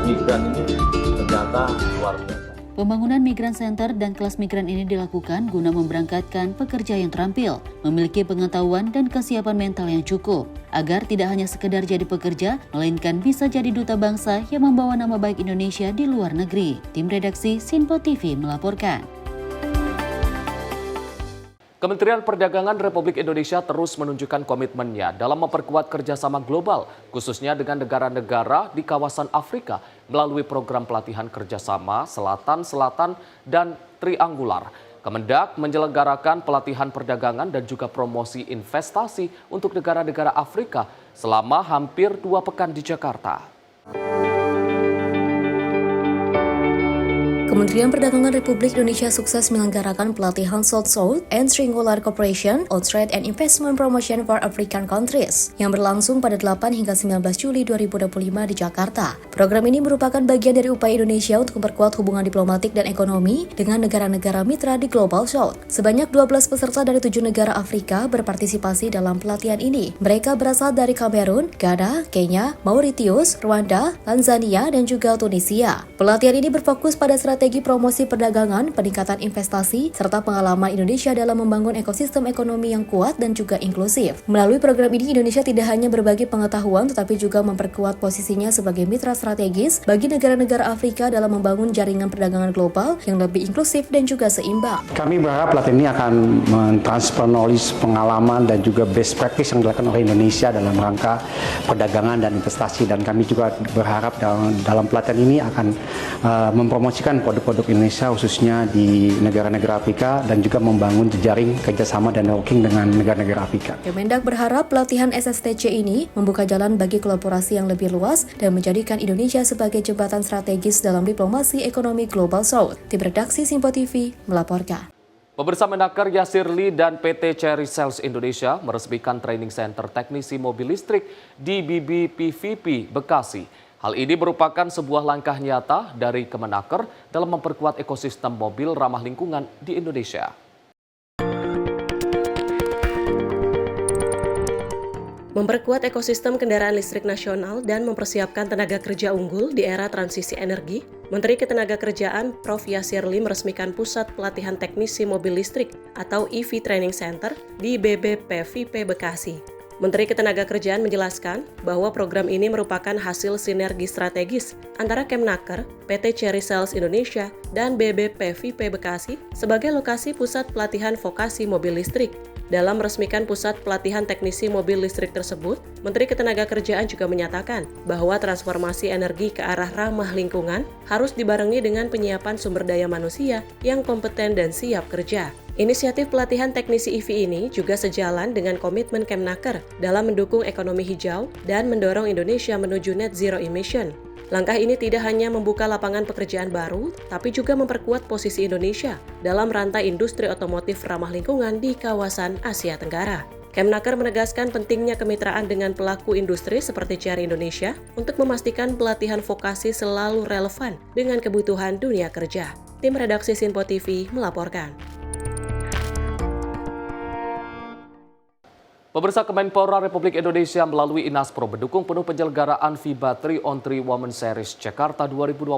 Speaker 16: migran ini ternyata luar biasa.
Speaker 2: Pembangunan Migran Center dan kelas migran ini dilakukan guna memberangkatkan pekerja yang terampil, memiliki pengetahuan dan kesiapan mental yang cukup, agar tidak hanya sekedar jadi pekerja, melainkan bisa jadi duta bangsa yang membawa nama baik Indonesia di luar negeri. Tim redaksi Sinpo TV melaporkan.
Speaker 1: Kementerian Perdagangan Republik Indonesia terus menunjukkan komitmennya dalam memperkuat kerjasama global, khususnya dengan negara-negara di kawasan Afrika melalui program pelatihan kerjasama Selatan-Selatan dan Triangular. Kemendak menyelenggarakan pelatihan perdagangan dan juga promosi investasi untuk negara-negara Afrika selama hampir 2 pekan di Jakarta.
Speaker 5: Kementerian Perdagangan Republik Indonesia sukses menyelenggarakan pelatihan South-South and Triangular Cooperation on Trade and Investment Promotion for African Countries yang berlangsung pada 8 hingga 19 Juli 2025 di Jakarta. Program ini merupakan bagian dari upaya Indonesia untuk memperkuat hubungan diplomatik dan ekonomi dengan negara-negara mitra di Global South. Sebanyak 12 peserta dari 7 negara Afrika berpartisipasi dalam pelatihan ini. Mereka berasal dari Kamerun, Ghana, Kenya, Mauritius, Rwanda, Tanzania, dan juga Tunisia. Pelatihan ini berfokus pada strategi strategi promosi perdagangan, peningkatan investasi, serta pengalaman Indonesia dalam membangun ekosistem ekonomi yang kuat dan juga inklusif. Melalui program ini, Indonesia tidak hanya berbagi pengetahuan, tetapi juga memperkuat posisinya sebagai mitra strategis bagi negara-negara Afrika dalam membangun jaringan perdagangan global yang lebih inklusif dan juga seimbang.
Speaker 17: Kami berharap pelatihan ini akan mentransfer knowledge, pengalaman, dan juga best practice yang dilakukan oleh Indonesia dalam rangka perdagangan dan investasi. Dan kami juga berharap dalam pelatihan ini akan mempromosikan produk-produk Indonesia khususnya di negara-negara Afrika dan juga membangun jejaring kerjasama dan networking dengan negara-negara Afrika.
Speaker 5: Kemendak berharap pelatihan SSTC ini membuka jalan bagi kolaborasi yang lebih luas dan menjadikan Indonesia sebagai jembatan strategis dalam diplomasi ekonomi Global South. Tim redaksi Simpo TV melaporkan.
Speaker 1: Pemirsa, Menaker Yasir Lee dan PT Cherry Sales Indonesia meresmikan training center teknisi mobil listrik di BBPVP Bekasi. Hal ini merupakan sebuah langkah nyata dari Kemenaker dalam memperkuat ekosistem mobil ramah lingkungan di Indonesia.
Speaker 5: Memperkuat ekosistem kendaraan listrik nasional dan mempersiapkan tenaga kerja unggul di era transisi energi, Menteri Ketenagakerjaan Prof. Yasir Lee meresmikan Pusat Pelatihan Teknisi Mobil Listrik atau EV Training Center di BBPVP Bekasi. Menteri Ketenagakerjaan menjelaskan bahwa program ini merupakan hasil sinergi strategis antara Kemenaker, PT Cherry Sales Indonesia, dan BBPVP Bekasi sebagai lokasi pusat pelatihan vokasi mobil listrik. Dalam meresmikan pusat pelatihan teknisi mobil listrik tersebut, Menteri Ketenagakerjaan juga menyatakan bahwa transformasi energi ke arah ramah lingkungan harus dibarengi dengan penyiapan sumber daya manusia yang kompeten dan siap kerja. Inisiatif pelatihan teknisi EV ini juga sejalan dengan komitmen Kemenaker dalam mendukung ekonomi hijau dan mendorong Indonesia menuju net zero emission. Langkah ini tidak hanya membuka lapangan pekerjaan baru, tapi juga memperkuat posisi Indonesia dalam rantai industri otomotif ramah lingkungan di kawasan Asia Tenggara. Kemenaker menegaskan pentingnya kemitraan dengan pelaku industri seperti Cherry Indonesia untuk memastikan pelatihan vokasi selalu relevan dengan kebutuhan dunia kerja. Tim redaksi Simpo TV melaporkan.
Speaker 1: Pemirsa, Kemenpora Republik Indonesia melalui Inaspro mendukung penuh penyelenggaraan FIBA 3on3 Women Series Jakarta 2025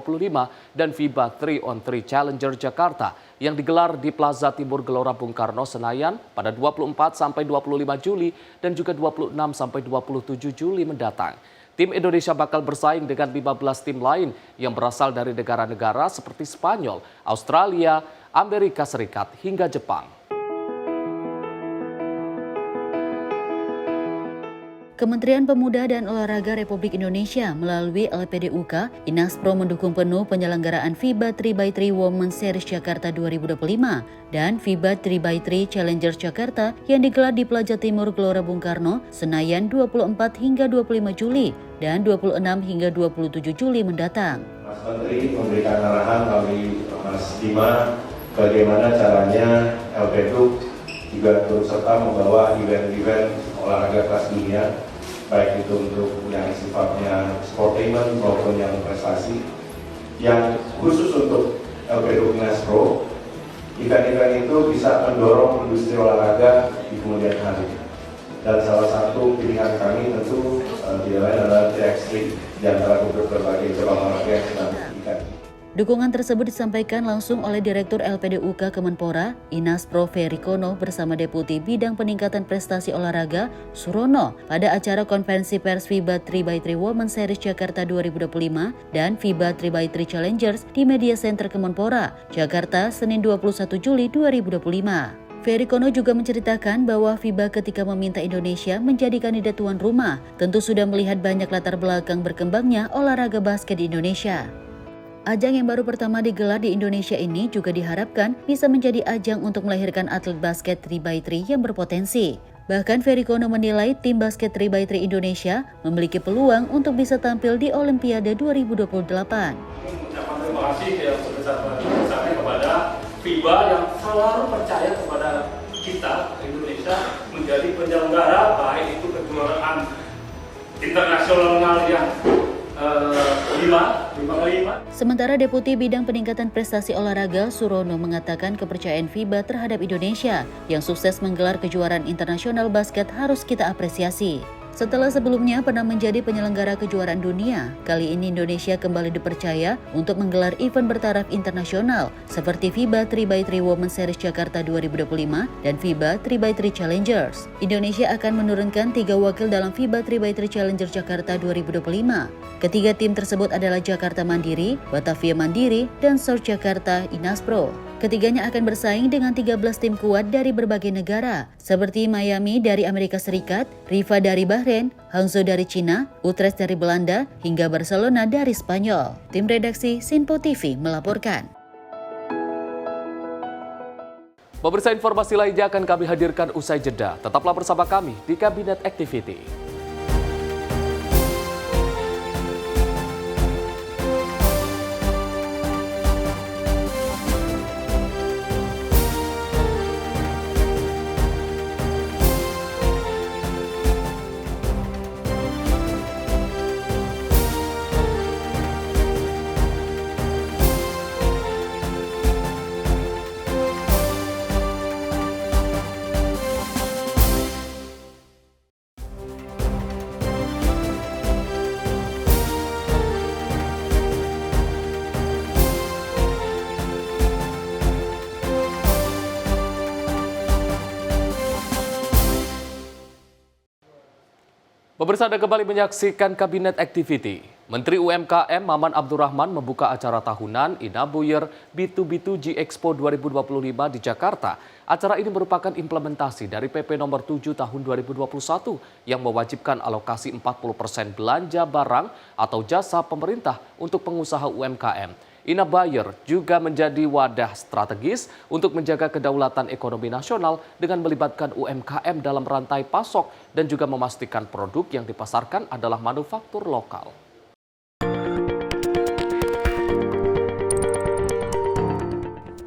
Speaker 1: dan FIBA 3on3 Challenger Jakarta yang digelar di Plaza Timur Gelora Bung Karno, Senayan pada 24 sampai 25 Juli dan juga 26 sampai 27 Juli mendatang. Tim Indonesia bakal bersaing dengan 15 tim lain yang berasal dari negara-negara seperti Spanyol, Australia, Amerika Serikat hingga Jepang.
Speaker 2: Kementerian Pemuda dan Olahraga Republik Indonesia melalui LPDUK, Inaspro mendukung penuh penyelenggaraan FIBA 3x3 Women's Series Jakarta 2025 dan FIBA 3x3 Challenger Jakarta yang digelar di Plaza Timur Gelora Bung Karno, Senayan 24 hingga 25 Juli dan 26 hingga 27 Juli mendatang.
Speaker 18: Mas Menteri memberikan arahan melalui Mas Bima bagaimana caranya LPDUK juga turut serta membawa event-event olahraga kelas dunia, baik itu untuk yang sifatnya sportainment maupun yang prestasi, yang khusus untuk LPDUK Inaspro. Event-event itu bisa mendorong industri olahraga di kemudian hari. Dan salah satu pilihan kami tentu tidak lain adalah 3x3 di antara berbagai cabang olahraga yang sedang diberikan.
Speaker 2: Dukungan tersebut disampaikan langsung oleh Direktur LPDUK Kemenpora, Inaspro Ferikono bersama Deputi Bidang Peningkatan Prestasi Olahraga, Surono, pada acara konferensi pers FIBA 3x3 Women's Series Jakarta 2025 dan FIBA 3x3 Challengers di Media Center Kemenpora, Jakarta, Senin 21 Juli 2025. Ferikono juga menceritakan bahwa FIBA ketika meminta Indonesia menjadi kandidat tuan rumah, tentu sudah melihat banyak latar belakang berkembangnya olahraga basket di Indonesia. Ajang yang baru pertama digelar di Indonesia ini juga diharapkan bisa menjadi ajang untuk melahirkan atlet basket 3x3 yang berpotensi. Bahkan Ferikono menilai tim basket 3x3 Indonesia memiliki peluang untuk bisa tampil di Olimpiade 2028.
Speaker 19: Mengucapkan terima kasih yang sebesar-besarnya kepada FIBA yang selalu percaya kepada kita Indonesia menjadi penyelenggara baik itu kejuaraan internasional yang 5 kali 5.
Speaker 2: Sementara Deputi Bidang Peningkatan Prestasi Olahraga Surono mengatakan kepercayaan FIBA terhadap Indonesia yang sukses menggelar kejuaraan internasional basket harus kita apresiasi. Setelah sebelumnya pernah menjadi penyelenggara kejuaraan dunia, kali ini Indonesia kembali dipercaya untuk menggelar event bertaraf internasional seperti FIBA 3x3 Women's Series Jakarta 2025 dan FIBA 3x3 Challengers. Indonesia akan menurunkan 3 wakil dalam FIBA 3x3 Challenger Jakarta 2025. Ketiga tim tersebut adalah Jakarta Mandiri, Batavia Mandiri, dan South Jakarta Inaspro. Ketiganya akan bersaing dengan 13 tim kuat dari berbagai negara, seperti Miami dari Amerika Serikat, Riva dari Bahrain, Hangzhou dari Cina, Utrecht dari Belanda, hingga Barcelona dari Spanyol. Tim redaksi Sinpo TV melaporkan.
Speaker 1: Pemirsa, informasi lainnya akan kami hadirkan usai jeda. Tetaplah bersama kami di Kabinet Activity. Pemirsa, Anda kembali menyaksikan Kabinet Activity. Menteri UMKM Maman Abdurrahman membuka acara tahunan Inabuyer B2B2G Expo 2025 di Jakarta. Acara ini merupakan implementasi dari PP nomor 7 tahun 2021 yang mewajibkan alokasi 40% belanja barang atau jasa pemerintah untuk pengusaha UMKM. Inabuyer juga menjadi wadah strategis untuk menjaga kedaulatan ekonomi nasional dengan melibatkan UMKM dalam rantai pasok dan juga memastikan produk yang dipasarkan adalah manufaktur lokal.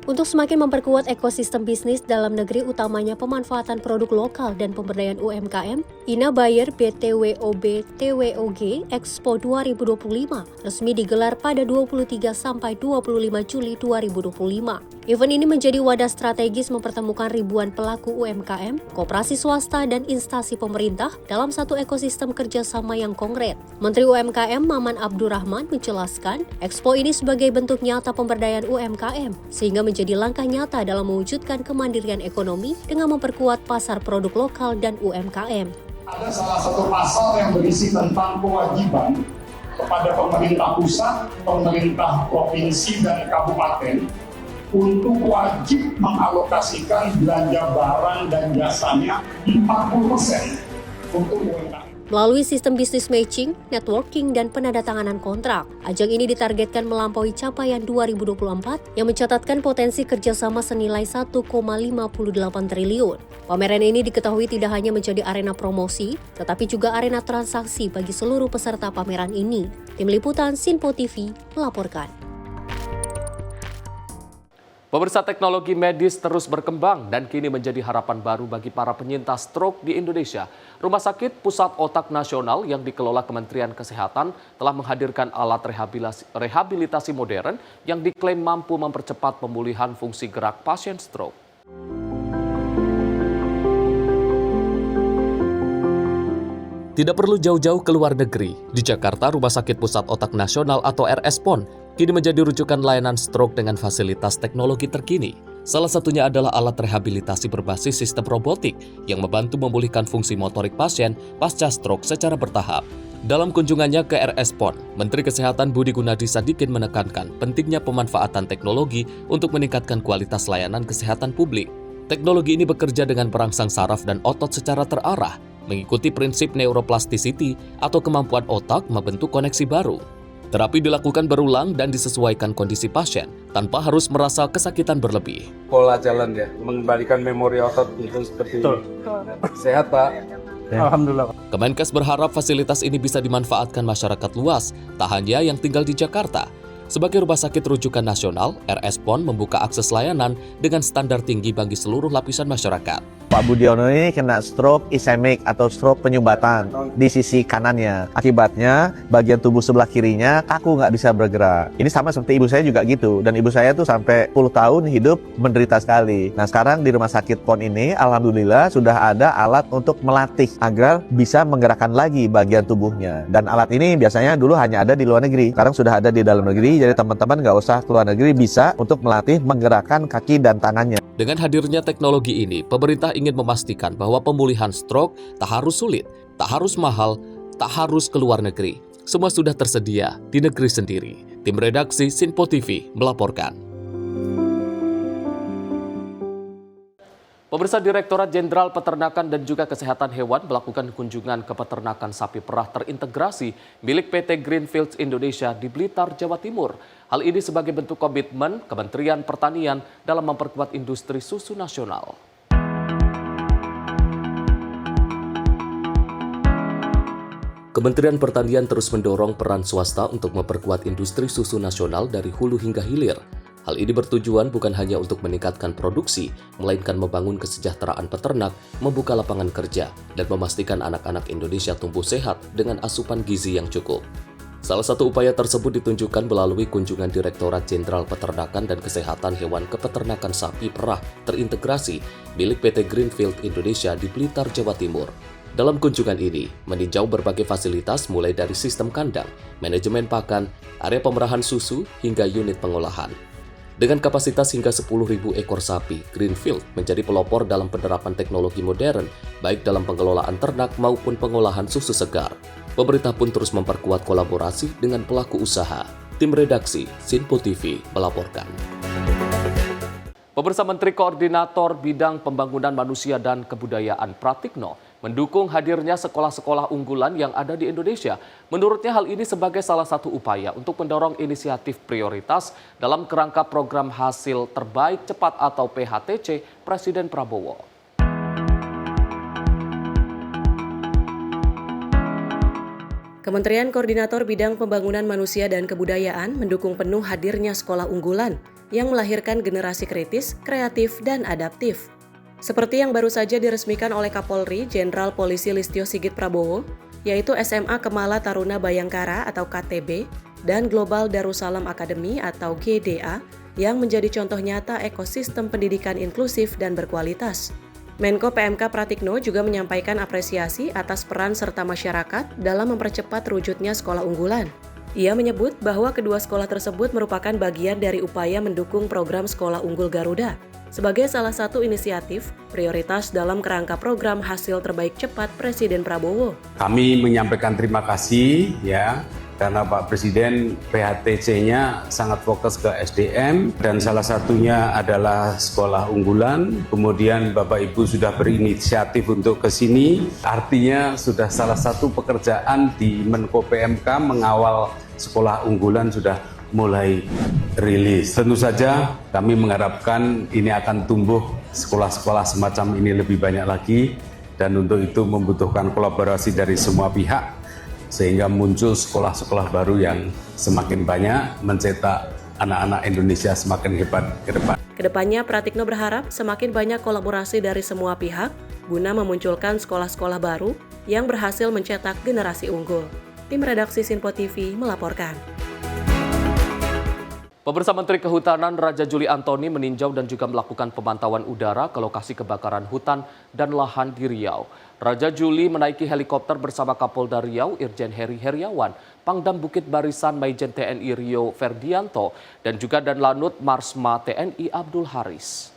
Speaker 14: Untuk semakin memperkuat ekosistem bisnis dalam negeri utamanya pemanfaatan produk lokal dan pemberdayaan UMKM, Inabuyer BTWOB TWOG Expo 2025 resmi digelar pada 23 sampai 25 Juli 2025. Event ini menjadi wadah strategis mempertemukan ribuan pelaku UMKM, koperasi swasta, dan instansi pemerintah dalam satu ekosistem kerjasama yang konkret. Menteri UMKM Maman Abdurrahman menjelaskan, Expo ini sebagai bentuk nyata pemberdayaan UMKM, sehingga menjadi langkah nyata dalam mewujudkan kemandirian ekonomi dengan memperkuat pasar produk lokal dan UMKM.
Speaker 20: Ada salah satu pasal yang berisi tentang kewajiban kepada pemerintah pusat, pemerintah provinsi, dan kabupaten untuk wajib mengalokasikan belanja barang dan jasanya 40% untuk UMKM.
Speaker 14: Melalui sistem bisnis matching, networking, dan penandatanganan kontrak, ajang ini ditargetkan melampaui capaian 2024 yang mencatatkan potensi kerjasama senilai 1,58 triliun. Pameran ini diketahui tidak hanya menjadi arena promosi, tetapi juga arena transaksi bagi seluruh peserta pameran ini. Tim Liputan Sinpo TV melaporkan.
Speaker 1: Pemirsa, teknologi medis terus berkembang dan kini menjadi harapan baru bagi para penyintas stroke di Indonesia. Rumah Sakit Pusat Otak Nasional yang dikelola Kementerian Kesehatan telah menghadirkan alat rehabilitasi modern yang diklaim mampu mempercepat pemulihan fungsi gerak pasien stroke. Tidak perlu jauh-jauh ke luar negeri. Di Jakarta, Rumah Sakit Pusat Otak Nasional atau RS-PON kini menjadi rujukan layanan stroke dengan fasilitas teknologi terkini. Salah satunya adalah alat rehabilitasi berbasis sistem robotik yang membantu memulihkan fungsi motorik pasien pasca stroke secara bertahap. Dalam kunjungannya ke RS-PON, Menteri Kesehatan Budi Gunadi Sadikin menekankan pentingnya pemanfaatan teknologi untuk meningkatkan kualitas layanan kesehatan publik. Teknologi ini bekerja dengan perangsang saraf dan otot secara terarah, mengikuti prinsip neuroplasticity atau kemampuan otak membentuk koneksi baru. Terapi dilakukan berulang dan disesuaikan kondisi pasien tanpa harus merasa kesakitan berlebih.
Speaker 21: Pola jalan ya, mengembalikan memori otot itu seperti ini. Sehat, Pak. Ya. Alhamdulillah.
Speaker 1: Kemenkes berharap fasilitas ini bisa dimanfaatkan masyarakat luas, tak hanya yang tinggal di Jakarta. Sebagai rumah sakit rujukan nasional, RS-PON membuka akses layanan dengan standar tinggi bagi seluruh lapisan masyarakat.
Speaker 4: Pak Budiono ini kena stroke ischemic atau stroke penyumbatan di sisi kanannya. Akibatnya bagian tubuh sebelah kirinya kaku, nggak bisa bergerak. Ini sama seperti ibu saya juga gitu. Dan ibu saya tuh sampai 10 tahun hidup menderita sekali. Nah sekarang di rumah sakit PON ini alhamdulillah sudah ada alat untuk melatih agar bisa menggerakkan lagi bagian tubuhnya. Dan alat ini biasanya dulu hanya ada di luar negeri. Sekarang sudah ada di dalam negeri. Jadi teman-teman nggak usah keluar negeri, bisa untuk melatih menggerakkan kaki dan tangannya.
Speaker 1: Dengan hadirnya teknologi ini, pemerintah ingin memastikan bahwa pemulihan stroke tak harus sulit, tak harus mahal, tak harus keluar negeri. Semua sudah tersedia di negeri sendiri. Tim redaksi Sinpo TV melaporkan. Pemirsa, Direktorat Jenderal Peternakan dan juga Kesehatan Hewan melakukan kunjungan ke peternakan sapi perah terintegrasi milik PT Greenfields Indonesia di Blitar, Jawa Timur. Hal ini sebagai bentuk komitmen Kementerian Pertanian dalam memperkuat industri susu nasional. Kementerian Pertanian terus mendorong peran swasta untuk memperkuat industri susu nasional dari hulu hingga hilir. Hal ini bertujuan bukan hanya untuk meningkatkan produksi, melainkan membangun kesejahteraan peternak, membuka lapangan kerja, dan memastikan anak-anak Indonesia tumbuh sehat dengan asupan gizi yang cukup. Salah satu upaya tersebut ditunjukkan melalui kunjungan Direktorat Jenderal Peternakan dan Kesehatan Hewan ke peternakan sapi perah terintegrasi milik PT Greenfields Indonesia di Blitar, Jawa Timur. Dalam kunjungan ini, meninjau berbagai fasilitas mulai dari sistem kandang, manajemen pakan, area pemerahan susu, hingga unit pengolahan. Dengan kapasitas hingga 10.000 ekor sapi, Greenfield menjadi pelopor dalam penerapan teknologi modern, baik dalam pengelolaan ternak maupun pengolahan susu segar. Pemerintah pun terus memperkuat kolaborasi dengan pelaku usaha. Tim redaksi Sinpo TV melaporkan. Pemirsa, Menteri Koordinator Bidang Pembangunan Manusia dan Kebudayaan Pratikno mendukung hadirnya sekolah-sekolah unggulan yang ada di Indonesia. Menurutnya hal ini sebagai salah satu upaya untuk mendorong inisiatif prioritas dalam kerangka program hasil terbaik cepat atau PHTC Presiden Prabowo.
Speaker 5: Kementerian Koordinator Bidang Pembangunan Manusia dan Kebudayaan mendukung penuh hadirnya sekolah unggulan yang melahirkan generasi kritis, kreatif, dan adaptif. Seperti yang baru saja diresmikan oleh Kapolri Jenderal Polisi Listio Sigit Prabowo, yaitu SMA Kemala Taruna Bayangkara atau KTB dan Global Darussalam Academy atau GDA yang menjadi contoh nyata ekosistem pendidikan inklusif dan berkualitas. Menko PMK Pratikno juga menyampaikan apresiasi atas peran serta masyarakat dalam mempercepat terwujudnya sekolah unggulan. Ia menyebut bahwa kedua sekolah tersebut merupakan bagian dari upaya mendukung program Sekolah Unggul Garuda sebagai salah satu inisiatif prioritas dalam kerangka program hasil terbaik cepat Presiden Prabowo.
Speaker 21: Kami menyampaikan terima kasih karena Pak Presiden PHTC-nya sangat fokus ke SDM dan salah satunya adalah sekolah unggulan. Kemudian Bapak Ibu sudah berinisiatif untuk ke sini. Artinya sudah salah satu pekerjaan di Menko PMK mengawal sekolah unggulan sudah mulai rilis. Tentu saja kami mengharapkan ini akan tumbuh sekolah-sekolah semacam ini lebih banyak lagi dan untuk itu membutuhkan kolaborasi dari semua pihak sehingga muncul sekolah-sekolah baru yang semakin banyak mencetak anak-anak Indonesia semakin hebat ke depan.
Speaker 5: Kedepannya Pratikno berharap semakin banyak kolaborasi dari semua pihak guna memunculkan sekolah-sekolah baru yang berhasil mencetak generasi unggul. Tim redaksi Sinpo TV melaporkan.
Speaker 1: Pemirsa, Menteri Kehutanan Raja Juli Antoni meninjau dan juga melakukan pemantauan udara ke lokasi kebakaran hutan dan lahan di Riau. Raja Juli menaiki helikopter bersama Kapolda Riau Irjen Heri Heriawan, Pangdam Bukit Barisan Maijen TNI Rio Ferdianto, dan juga Danlanut Marsma TNI Abdul Haris.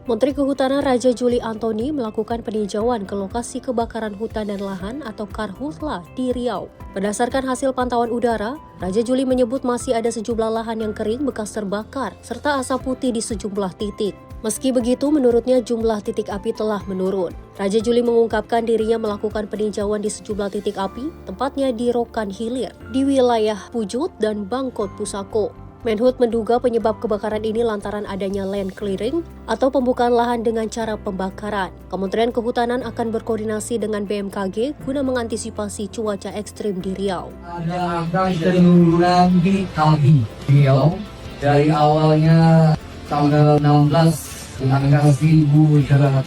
Speaker 14: Menteri Kehutanan Raja Juli Antoni melakukan peninjauan ke lokasi kebakaran hutan dan lahan atau Karhutla di Riau. Berdasarkan hasil pantauan udara, Raja Juli menyebut masih ada sejumlah lahan yang kering bekas terbakar serta asap putih di sejumlah titik. Meski begitu, menurutnya jumlah titik api telah menurun. Raja Juli mengungkapkan dirinya melakukan peninjauan di sejumlah titik api, tepatnya di Rokan Hilir, di wilayah Pujut dan Bangkot Pusako. Menhub menduga penyebab kebakaran ini lantaran adanya land clearing atau pembukaan lahan dengan cara pembakaran. Kementerian Kehutanan akan berkoordinasi dengan BMKG guna mengantisipasi cuaca ekstrim di Riau.
Speaker 22: Ada kecenderungan di kali Riau
Speaker 6: Dari awalnya tanggal 16 angka 1.300,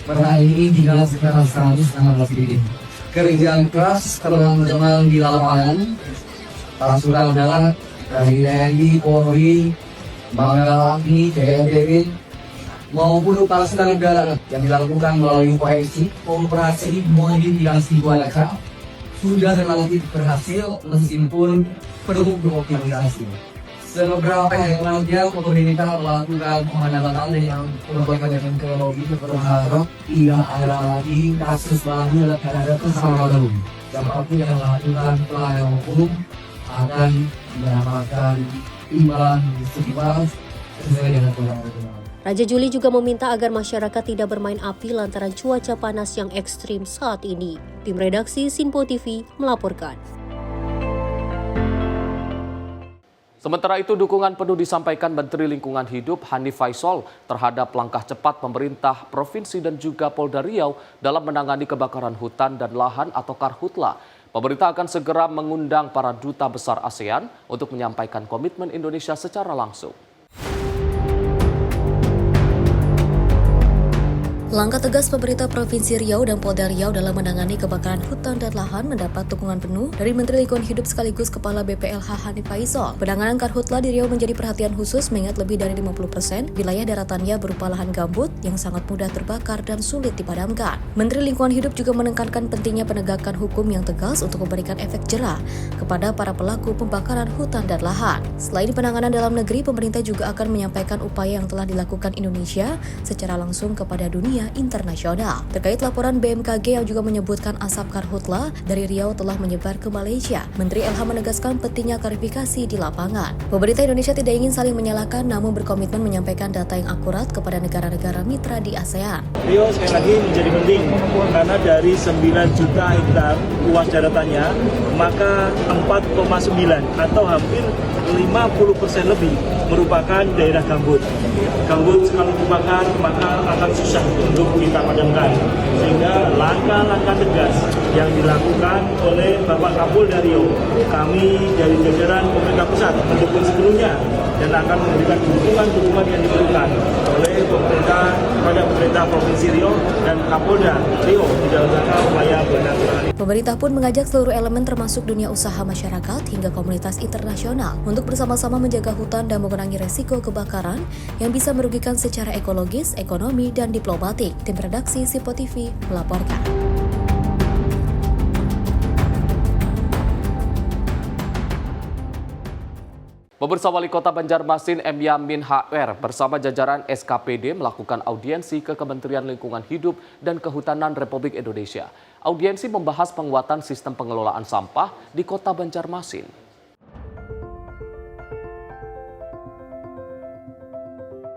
Speaker 6: per hari ini tinggal sekitar 116 ribu. Kerjaan keras teman-teman di lapangan, pasukan darat dari TNI, Polri, Bangladesh, TNI, maupun pasukan udara yang dilakukan melalui operasi modifikasi cuaca sudah relatif berhasil meskipun perlu dioptimisasi. Seberapa hebatnya pemerintah melakukan pengendalian yang berbagai teknologi berharap tidak ada lagi kasus baru terhadap kesalahan. Siapapun yang melakukan pelanggaran hukum akan mendapatkan imbalan setimpal sesuai dengan undang-undang.
Speaker 14: Raja Juli juga meminta agar masyarakat tidak bermain api lantaran cuaca panas yang ekstrim saat ini. Tim redaksi Sinpo TV melaporkan.
Speaker 1: Sementara itu, dukungan penuh disampaikan Menteri Lingkungan Hidup Hanif Faisal terhadap langkah cepat pemerintah provinsi dan juga Polda Riau dalam menangani kebakaran hutan dan lahan atau Karhutla. Pemerintah akan segera mengundang para duta besar ASEAN untuk menyampaikan komitmen Indonesia secara langsung.
Speaker 5: Langkah tegas pemerintah Provinsi Riau dan Polda Riau dalam menangani kebakaran hutan dan lahan mendapat dukungan penuh dari Menteri Lingkungan Hidup sekaligus Kepala BPLH Hanif Faisal. Penanganan Karhutla di Riau menjadi perhatian khusus mengingat lebih dari 50% wilayah daratannya berupa lahan gambut yang sangat mudah terbakar dan sulit dipadamkan. Menteri Lingkungan Hidup juga menekankan pentingnya penegakan hukum yang tegas untuk memberikan efek jerah kepada para pelaku pembakaran hutan dan lahan. Selain penanganan dalam negeri, pemerintah juga akan menyampaikan upaya yang telah dilakukan Indonesia secara langsung kepada dunia internasional. Terkait laporan BMKG yang juga menyebutkan asap Karhutla dari Riau telah menyebar ke Malaysia, Menteri LH menegaskan pentingnya klarifikasi di lapangan. Pemerintah Indonesia tidak ingin saling menyalahkan, namun berkomitmen menyampaikan data yang akurat kepada negara-negara mitra di ASEAN.
Speaker 22: Riau sekali lagi menjadi penting karena dari 9 juta hektar luas daratannya, maka 4,9 atau hampir 50% lebih merupakan daerah gambut. Gambut sekali dibakar maka akan susah untuk kita padamkan, sehingga langkah-langkah tegas yang dilakukan oleh Bapak Kapolda Riau, kami dari jajaran pemerintah pusat mendukung sepenuhnya dan akan memberikan dukungan yang diperlukan oleh pemerintah Provinsi Riau dan Kapolda Riau di dalam rangka upaya penanggulangan.
Speaker 5: Pemerintah pun mengajak seluruh elemen termasuk dunia usaha masyarakat hingga komunitas internasional untuk bersama-sama menjaga hutan dan mengurangi resiko kebakaran yang bisa merugikan secara ekologis, ekonomi, dan diplomatik. Tim redaksi Sinpo TV melaporkan.
Speaker 1: Pemirsa, Wali Kota Banjarmasin M. Yamin HR bersama jajaran SKPD melakukan audiensi ke Kementerian Lingkungan Hidup dan Kehutanan Republik Indonesia. Audiensi membahas penguatan sistem pengelolaan sampah di Kota Banjarmasin.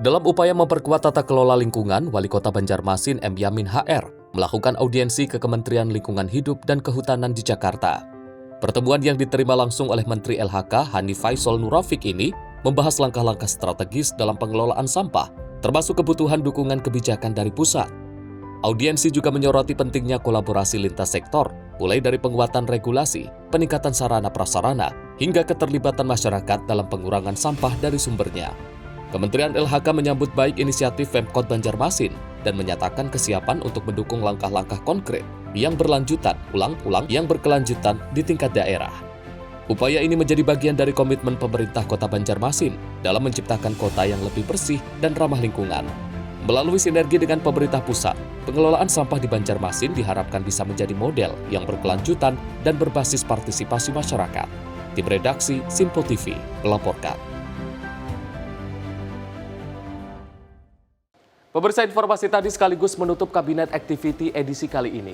Speaker 1: Dalam upaya memperkuat tata kelola lingkungan, Wali Kota Banjarmasin M. Yamin HR melakukan audiensi ke Kementerian Lingkungan Hidup dan Kehutanan di Jakarta. Pertemuan yang diterima langsung oleh Menteri LHK Hanif Faisal Nurafik ini membahas langkah-langkah strategis dalam pengelolaan sampah, termasuk kebutuhan dukungan kebijakan dari pusat. Audiensi juga menyoroti pentingnya kolaborasi lintas sektor, mulai dari penguatan regulasi, peningkatan sarana prasarana, hingga keterlibatan masyarakat dalam pengurangan sampah dari sumbernya. Kementerian LHK menyambut baik inisiatif Pemkot Banjarmasin dan menyatakan kesiapan untuk mendukung langkah-langkah konkret yang berlanjutan, yang berkelanjutan di tingkat daerah. Upaya ini menjadi bagian dari komitmen pemerintah Kota Banjarmasin dalam menciptakan kota yang lebih bersih dan ramah lingkungan. Melalui sinergi dengan pemerintah pusat, pengelolaan sampah di Banjarmasin diharapkan bisa menjadi model yang berkelanjutan dan berbasis partisipasi masyarakat. Tim redaksi Sinpo TV melaporkan. Pemirsa, informasi tadi sekaligus menutup Kabinet Activity edisi kali ini.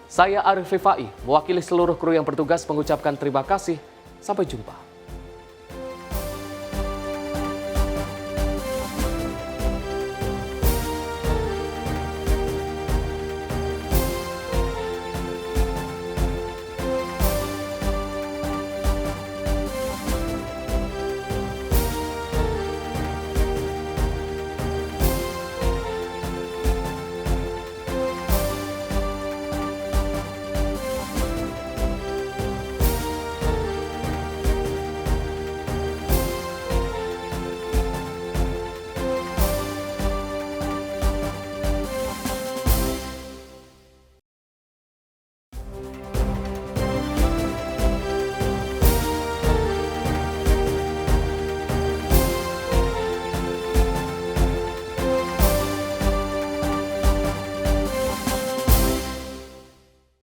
Speaker 1: Saya Arif Rifai, mewakili seluruh kru yang bertugas mengucapkan terima kasih. Sampai jumpa.